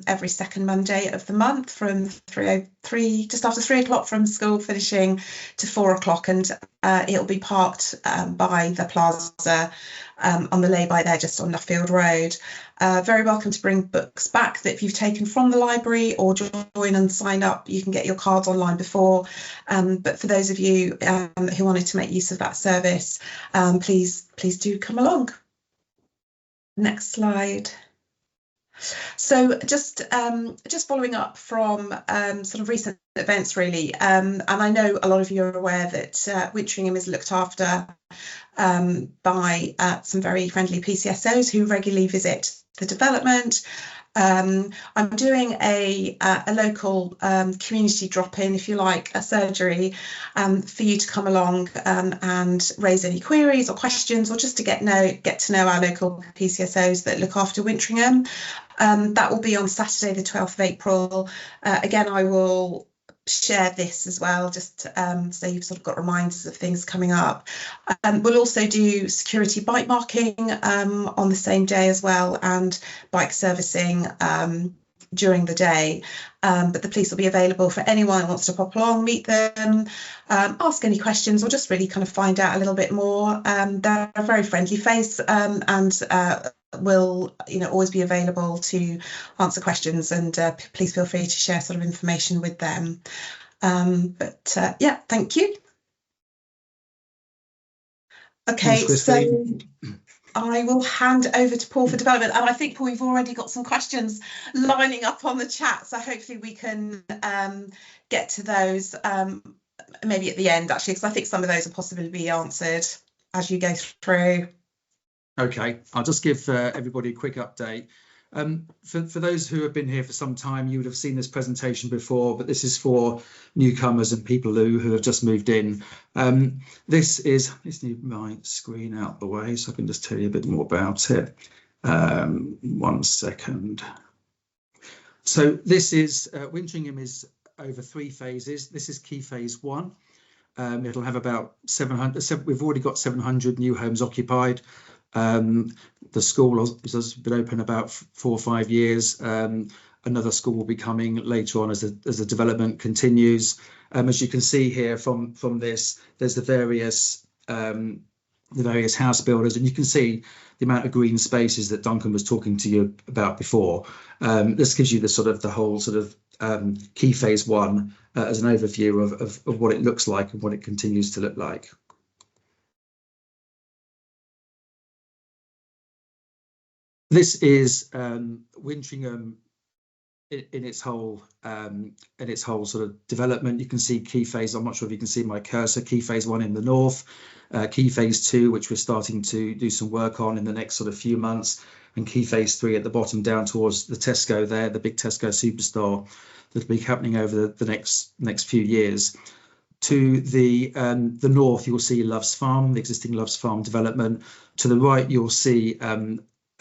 every second Monday of the month from just after 3 o'clock from school, finishing to 4 o'clock, and it'll be parked by the plaza on the lay-by there, just on Nuffield Road. Very welcome to bring books back that you've taken from the library, or join and sign up. You can get your cards online before, but for those of you who wanted to make use of that service, please do come along. Next slide. So just following up from sort of recent events, really, and I know a lot of you are aware that Wintringham is looked after by some very friendly PCSOs who regularly visit the development. I'm doing a local community drop-in, if you like, a surgery, for you to come along and raise any queries or questions, or just to get to know our local PCSOs that look after Wintringham. That will be on Saturday, the 12th of April. Again, I will share this as well, just so you've sort of got reminders of things coming up. We'll also do security bike marking on the same day as well, and bike servicing during the day. But the police will be available for anyone who wants to pop along, meet them, ask any questions, or just really kind of find out a little bit more. They're a very friendly face, and will always be available to answer questions, and please feel free to share sort of information with them. Yeah, thank you. Okay, so I will hand over to Paul for development, and I think, Paul, we've already got some questions lining up on the chat, so hopefully we can get to those maybe at the end, actually, because I think some of those will possibly be answered as you go through.
Okay, I'll just give everybody a quick update. For those who have been here for some time, you would have seen this presentation before, but this is for newcomers and people who have just moved in. Let's need my screen out the way so I can just tell you a bit more about it. 1 second. So this is, Wintringham is over 3 phases. This is key phase 1. It'll have about 700, we've already got 700 new homes occupied. The school has been open about 4 or 5 years. Another school will be coming later on as the development continues. As you can see here from this, there's the various house builders, and you can see the amount of green spaces that Duncan was talking to you about before. This gives you the whole sort of key phase 1 as an overview of what it looks like and what it continues to look like. This is Wintringham in its whole sort of development. You can see key phase. I'm not sure if you can see my cursor. Key phase 1 in the north, key phase 2, which we're starting to do some work on in the next sort of few months, and key phase 3 at the bottom down towards the Tesco there, the big Tesco superstore that'll be happening over the next few years. To the north, you'll see Loves Farm, the existing Loves Farm development. To the right, you'll see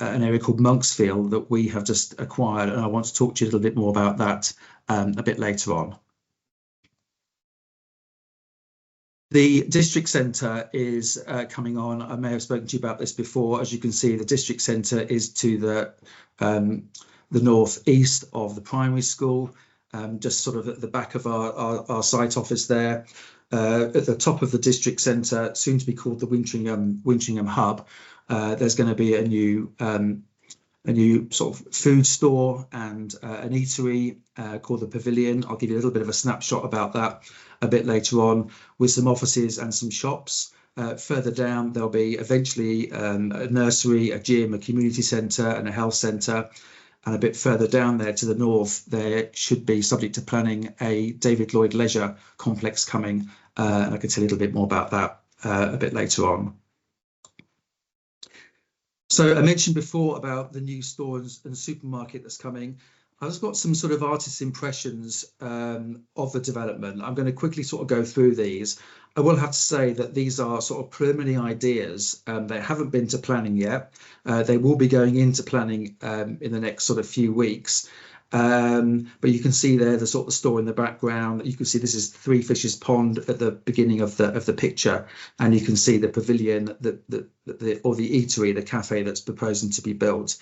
an area called Monksfield that we have just acquired, and I want to talk to you a little bit more about that a bit later on. The district centre is coming on. I may have spoken to you about this before. As you can see, the district centre is to the northeast of the primary school, just sort of at the back of our site office there. At the top of the district centre, soon to be called the Wintringham Hub, there's going to be a new sort of food store and an eatery called the Pavilion. I'll give you a little bit of a snapshot about that a bit later on, with some offices and some shops. Further down, there'll be eventually a nursery, a gym, a community centre and a health centre. And a bit further down there to the north, there should be, subject to planning, a David Lloyd Leisure complex coming. And I can tell you a little bit more about that a bit later on. So I mentioned before about the new stores and supermarket that's coming. I've just got some sort of artist's impressions of the development. I'm going to quickly sort of go through these. I will have to say that these are sort of preliminary ideas. They haven't been to planning yet. They will be going into planning in the next sort of few weeks. But you can see there the sort of store in the background. You can see this is Three Fishes Pond at the beginning of the picture, and you can see the pavilion, or the eatery, the cafe that's proposing to be built.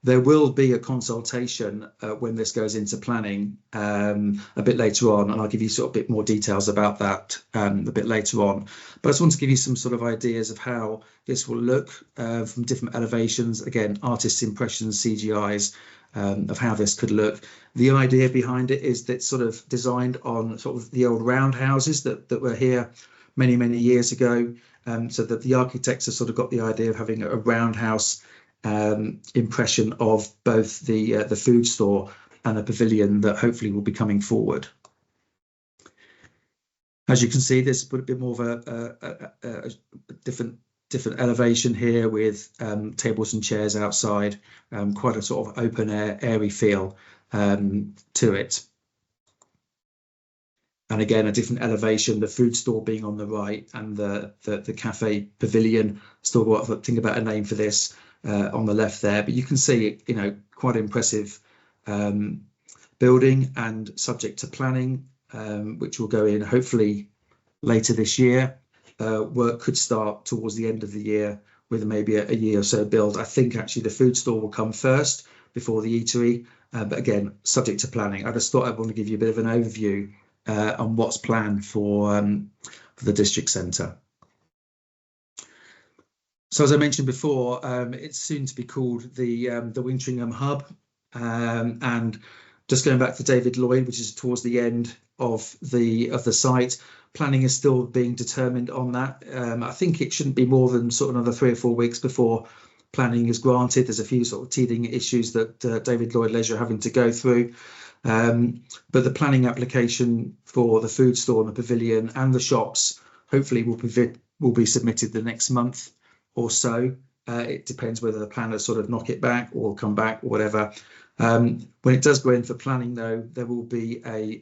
There will be a consultation when this goes into planning a bit later on, and I'll give you sort of a bit more details about that a bit later on. But I just want to give you some sort of ideas of how this will look from different elevations. Again, artists' impressions, CGIs, of how this could look. The idea behind it is that sort of designed on sort of the old roundhouses that were here many years ago. So that the architects have sort of got the idea of having a roundhouse impression of both the food store and the pavilion that hopefully will be coming forward. As you can see, there's a bit more of a different elevation here with tables and chairs outside, quite a sort of open air, airy feel to it. And again, a different elevation, the food store being on the right and the cafe pavilion, still got to think about a name for this, on the left there. But you can see, you know, quite impressive building and subject to planning, which will go in hopefully later this year. Work could start towards the end of the year with maybe a year or so build. I think actually the food store will come first before the eatery, but again, subject to planning. I just thought I want to give you a bit of an overview on what's planned for the district centre. So as I mentioned before, it's soon to be called the Wintringham Hub, and just going back to David Lloyd, which is towards the end of the site. Planning is still being determined on that. I think it shouldn't be more than sort of another 3 or 4 weeks before planning is granted. There's a few sort of teething issues that David Lloyd Leisure are having to go through. But the planning application for the food store and the pavilion and the shops hopefully will be submitted the next month or so. It depends whether the planners sort of knock it back or come back or whatever. When it does go in for planning, though, there will be a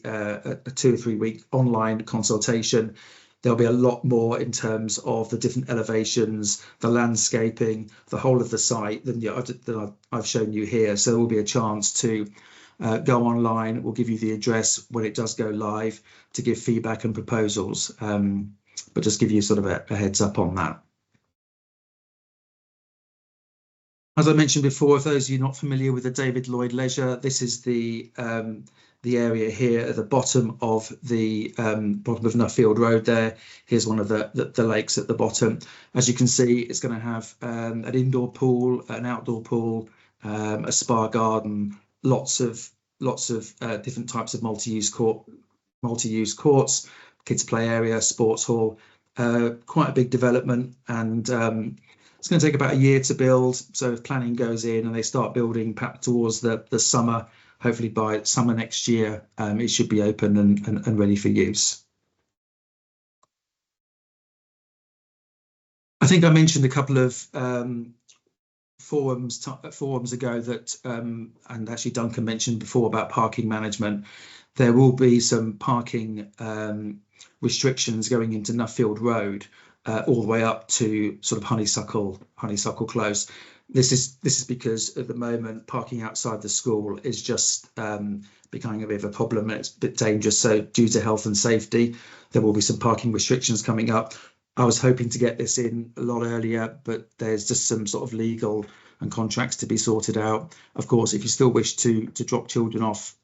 2 or 3 week online consultation. There'll be a lot more in terms of the different elevations, the landscaping, the whole of the site than I've shown you here. So there will be a chance to go online. We'll give you the address when it does go live to give feedback and proposals, but just give you sort of a heads up on that. As I mentioned before, for those of you not familiar with the David Lloyd Leisure, this is the area here at the bottom of Nuffield Road there. Here's one of the lakes at the bottom. As you can see, it's going to have an indoor pool, an outdoor pool, a spa garden, lots of different types of multi-use courts, kids play area, sports hall, quite a big development, and it's going to take about a year to build. So if planning goes in and they start building perhaps towards the summer, hopefully by summer next year, it should be open and ready for use. I think I mentioned a couple of forums ago that, and actually Duncan mentioned before about parking management. There will be some parking restrictions going into Nuffield Road, all the way up to sort of Honeysuckle Close. This is because at the moment parking outside the school is just becoming a bit of a problem, and it's a bit dangerous. So due to health and safety, there will be some parking restrictions coming up. I was hoping to get this in a lot earlier, but there's just some sort of legal and contracts to be sorted out. Of course, if you still wish to drop children off,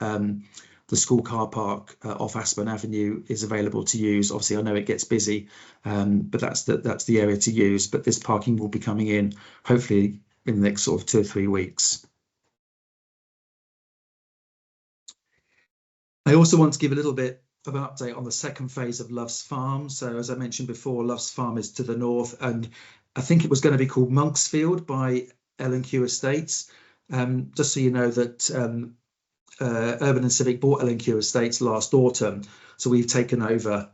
the school car park off Aspen Avenue is available to use. Obviously, I know it gets busy, but that's the area to use. But this parking will be coming in hopefully in the next sort of 2 or 3 weeks. I also want to give a little bit of an update on the second phase of Love's Farm. So as I mentioned before, Love's Farm is to the north, and I think it was going to be called Monksfield by L&Q Estates. Just so you know that Urban and Civic bought L&Q Estates last autumn, so we've taken over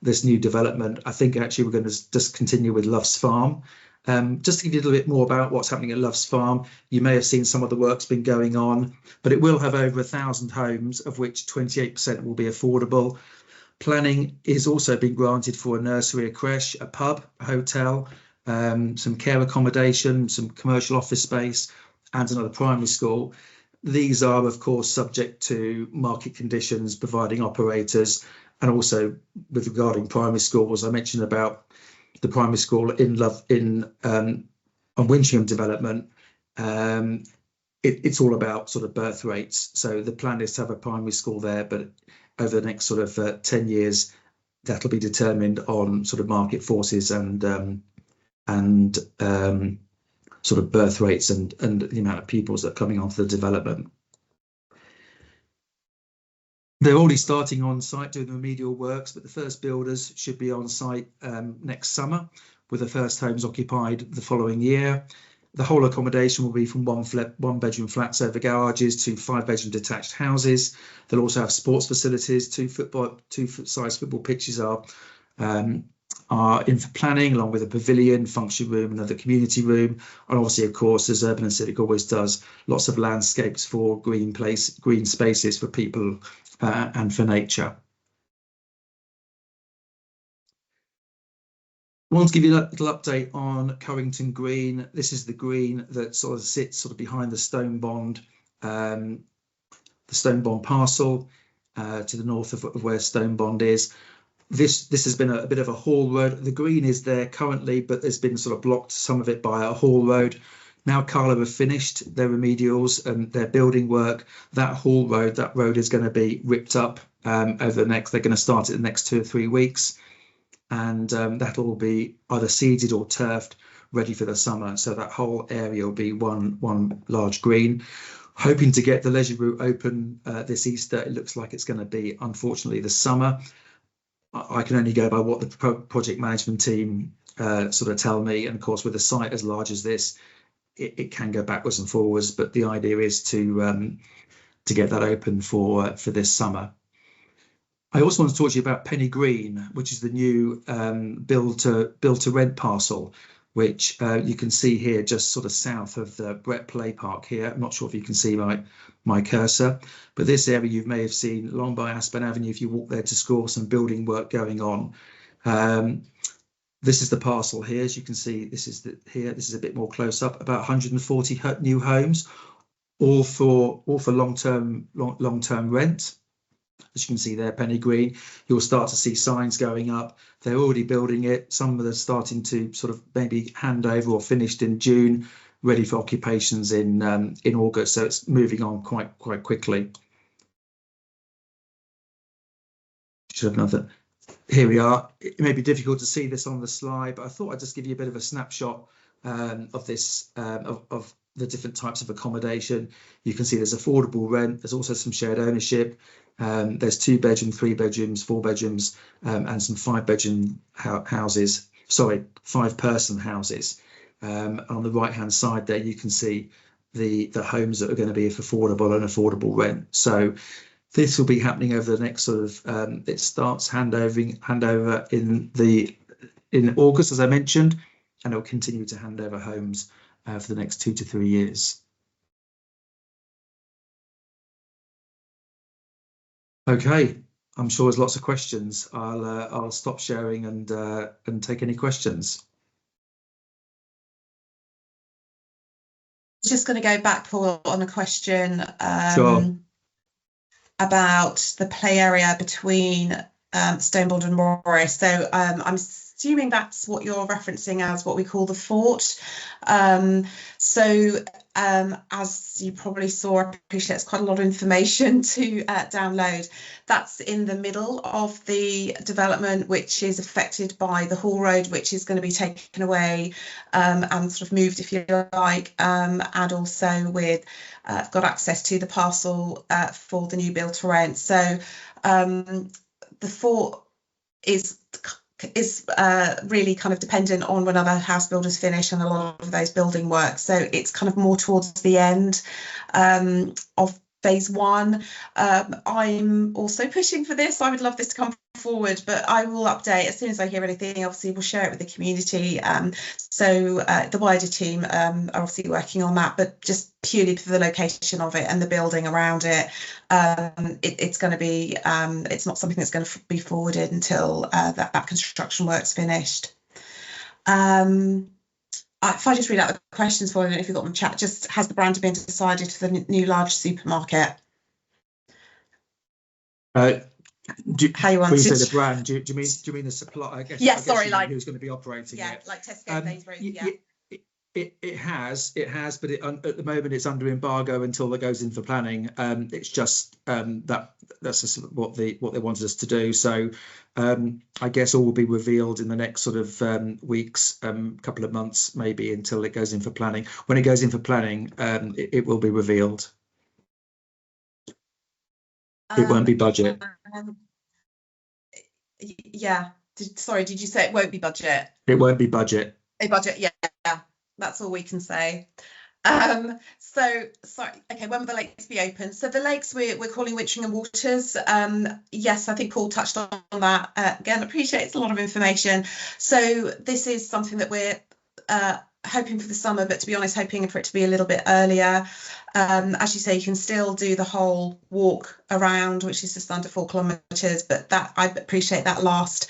this new development. I think actually we're going to just continue with Love's Farm, Just to give you a little bit more about what's happening at Loves Farm, you may have seen some of the work's been going on, but it will have over 1,000 homes, of which 28% will be affordable. Planning is also being granted for a nursery, a creche, a pub, a hotel, some care accommodation, some commercial office space, and another primary school. These are, of course, subject to market conditions, providing operators, and also with regarding primary schools, I mentioned about the primary school on Wintringham development. It's all about sort of birth rates. So the plan is to have a primary school there, but over the next sort of 10 years, that'll be determined on sort of market forces and sort of birth rates and the amount of pupils that are coming onto the development. They're already starting on site doing the remedial works, but the first builders should be on site next summer, with the first homes occupied the following year. The whole accommodation will be from one bedroom flats over garages to 5-bedroom detached houses. They'll also have sports facilities. 2-foot-size football pitches are in for planning, along with a pavilion, function room, another community room, and obviously, of course, as Urban and Civic always does, lots of landscapes for green spaces for people and for nature. I want to give you a little update on Currington Green. This is the green that sort of sits behind the Stone Bond parcel to the north of where Stone Bond is. This has been a bit of a haul road. The green is there currently, but there's been sort of blocked some of it by a haul road. Now Carlo have finished their remedials and their building work. That road is going to be ripped up over they're going to start it the next 2 or 3 weeks. And that'll all be either seeded or turfed, ready for the summer. So that whole area will be one large green. Hoping to get the leisure route open this Easter. It looks like it's going to be, unfortunately, the summer. I can only go by what the project management team sort of tell me. And of course, with a site as large as this, it can go backwards and forwards. But the idea is to get that open for this summer. I also want to talk to you about Penny Green, which is the new build to rent parcel, which you can see here just sort of south of the Brett Play Park here. I'm not sure if you can see my cursor, but this area you may have seen along by Aspen Avenue if you walk there to school, some building work going on. This is the parcel here. As you can see, this is a bit more close up, about 140 new homes, all for long-term rent. As you can see there, Penny Green, you'll start to see signs going up. They're already building it. Some of them are starting to sort of maybe hand over or finished in June, ready for occupations in August. So it's moving on quite quickly. Should have another. Here we are. It may be difficult to see this on the slide, but I thought I'd just give you a bit of a snapshot of this of the different types of accommodation. You can see there's affordable rent. There's also some shared ownership. There's 2-bedroom, 3 bedrooms, 4 bedrooms, and some 5-bedroom houses. Sorry, 5-person houses. On the right-hand side there, you can see the homes that are going to be affordable and affordable rent. So this will be happening over the next sort of. It starts handover in August, as I mentioned, and it will continue to hand over homes for the next 2 to 3 years. Okay, I'm sure there's lots of questions. I'll stop sharing and take any questions.
Just going to go back, Paul, on a question
Sure.
about the play area between Stonebond and Morris. So I'm assuming that's what you're referencing as what we call the fort. As you probably saw, I appreciate it's quite a lot of information to download. That's in the middle of the development, which is affected by the Hall Road, which is going to be taken away and sort of moved, if you like, and also with got access to the parcel for the new build to rent. So the fort is really kind of dependent on when other house builders finish and a lot of those building works. So it's kind of more towards the end of phase 1. I'm also pushing for this. I would love this to come forward, but I will update as soon as I hear anything. Obviously, we'll share it with the community. So the wider team are obviously working on that, but just purely for the location of it and the building around it, it's going to be, it's not something that's going to be forwarded until that construction work's finished. If I just read out the questions for you, if you've got them in chat, just has the brand been decided for the new large supermarket?
How you when you say the brand, do you mean the supply? I guess.
Yes, sorry, like
who's going to be operating it?
Like Tesco, Sainsbury's. Yeah.
It has, but at the moment it's under embargo until it goes in for planning. It's just that's just what they wanted us to do. So I guess all will be revealed in the next sort of weeks, couple of months maybe, until it goes in for planning. When it goes in for planning, it will be revealed. It won't be budget.
Yeah. Sorry, did you say it won't be budget?
It won't be budget.
A budget, yeah. That's all we can say. So sorry. Okay, when will the lakes be open? So the lakes we're calling Wintringham Waters. Yes, I think Paul touched on that. Again, appreciate it's a lot of information. So this is something that we're hoping for the summer, but to be honest, hoping for it to be a little bit earlier. As you say, you can still do the whole walk around, which is just under 4 kilometres, but that I appreciate that last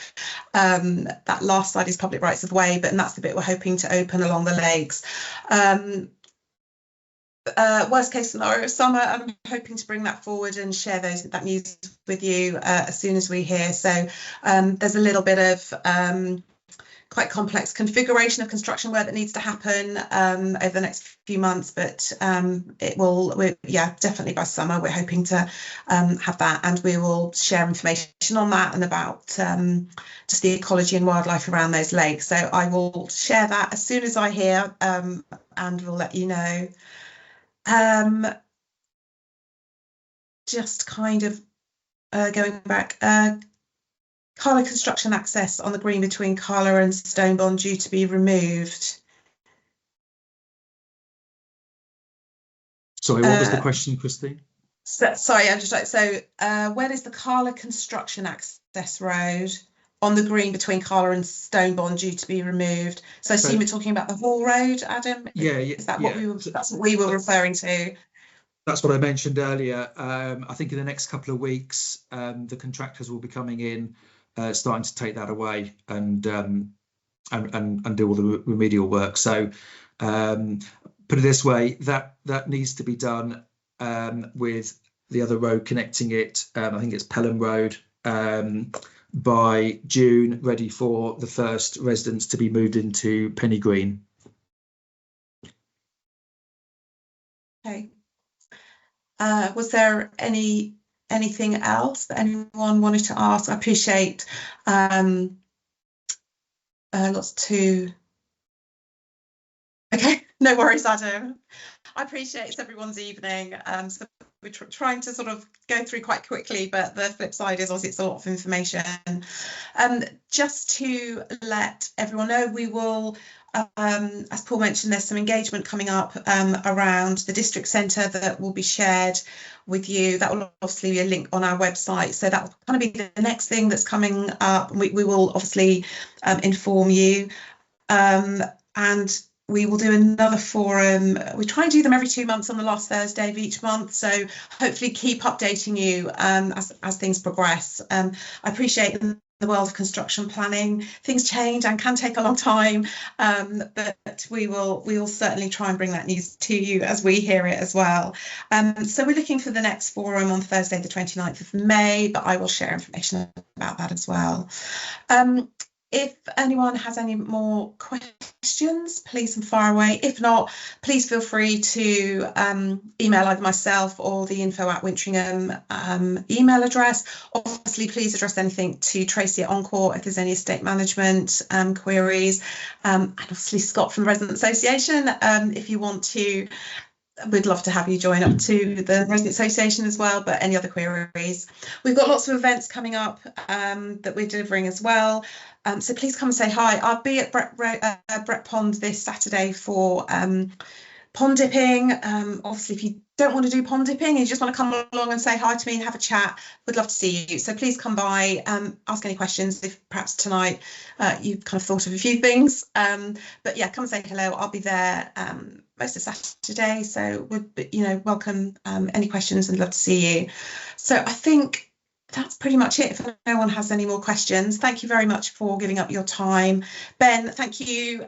side is public rights of way, and that's the bit we're hoping to open along the lakes. Worst case scenario, summer, I'm hoping to bring that forward and share that news with you as soon as we hear. So there's a little bit of quite complex configuration of construction work that needs to happen over the next few months, but definitely by summer we're hoping to have that, and we will share information on that and about just the ecology and wildlife around those lakes. So I will share that as soon as I hear, and we'll let you know. Just kind of going back, Carla construction access on the green between Carla and Stonebond due to be removed.
Sorry, what was the question, Christine?
Sorry, I'm just like, so where is the Carla construction access road on the green between Carla and Stonebond due to be removed? So I assume we're talking about the Hall Road, Adam?
Yeah.
Is that what that's what we were referring to?
That's what I mentioned earlier. I think in the next couple of weeks, the contractors will be coming in, starting to take that away and do all the remedial work. So put it this way, that needs to be done with the other road connecting it. I think it's Pelham Road, by June, ready for the first residents to be moved into Penny Green.
Okay. Was there anything else that anyone wanted to ask? I appreciate lots to. Okay, no worries, Adam. I appreciate it's everyone's evening. So we're trying to sort of go through quite quickly, but the flip side is obviously it's a lot of information. Just to let everyone know, we will, as Paul mentioned, there's some engagement coming up around the district centre that will be shared with you. That will obviously be a link on our website. So that will kind of be the next thing that's coming up. We will obviously inform you. And we will do another forum. We try and do them every 2 months on the last Thursday of each month. So hopefully keep updating you as things progress. I appreciate in the world of construction planning, things change and can take a long time, but we will certainly try and bring that news to you as we hear it as well. So we're looking for the next forum on Thursday, the 29th of May, but I will share information about that as well. If anyone has any more questions, please fire away. If not, please feel free to email either myself or the info@Wintringham email address. Obviously, please address anything to Tracy at Encore if there's any estate management queries. And obviously Scott from the Resident Association, if you want to. We'd love to have you join up to the Resident Association as well, but any other queries. We've got lots of events coming up that we're delivering as well. So please come and say hi. I'll be at Brett Pond this Saturday for pond dipping. Obviously, if you don't want to do pond dipping, you just want to come along and say hi to me and have a chat, would love to see you. So please come by, ask any questions if perhaps tonight you've kind of thought of a few things. But yeah, come and say hello. I'll be there most of Saturday, so would, you know, welcome any questions and love to see you. So I think that's pretty much it. If no one has any more questions, thank you very much for giving up your time. Ben, thank you.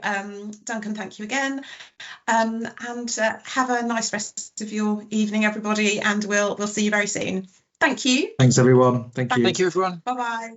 Duncan, thank you again. And have a nice rest of your evening, everybody, and we'll see you very soon. Thank you.
Thanks, everyone. Thank you.
Thank you, everyone.
Bye-bye.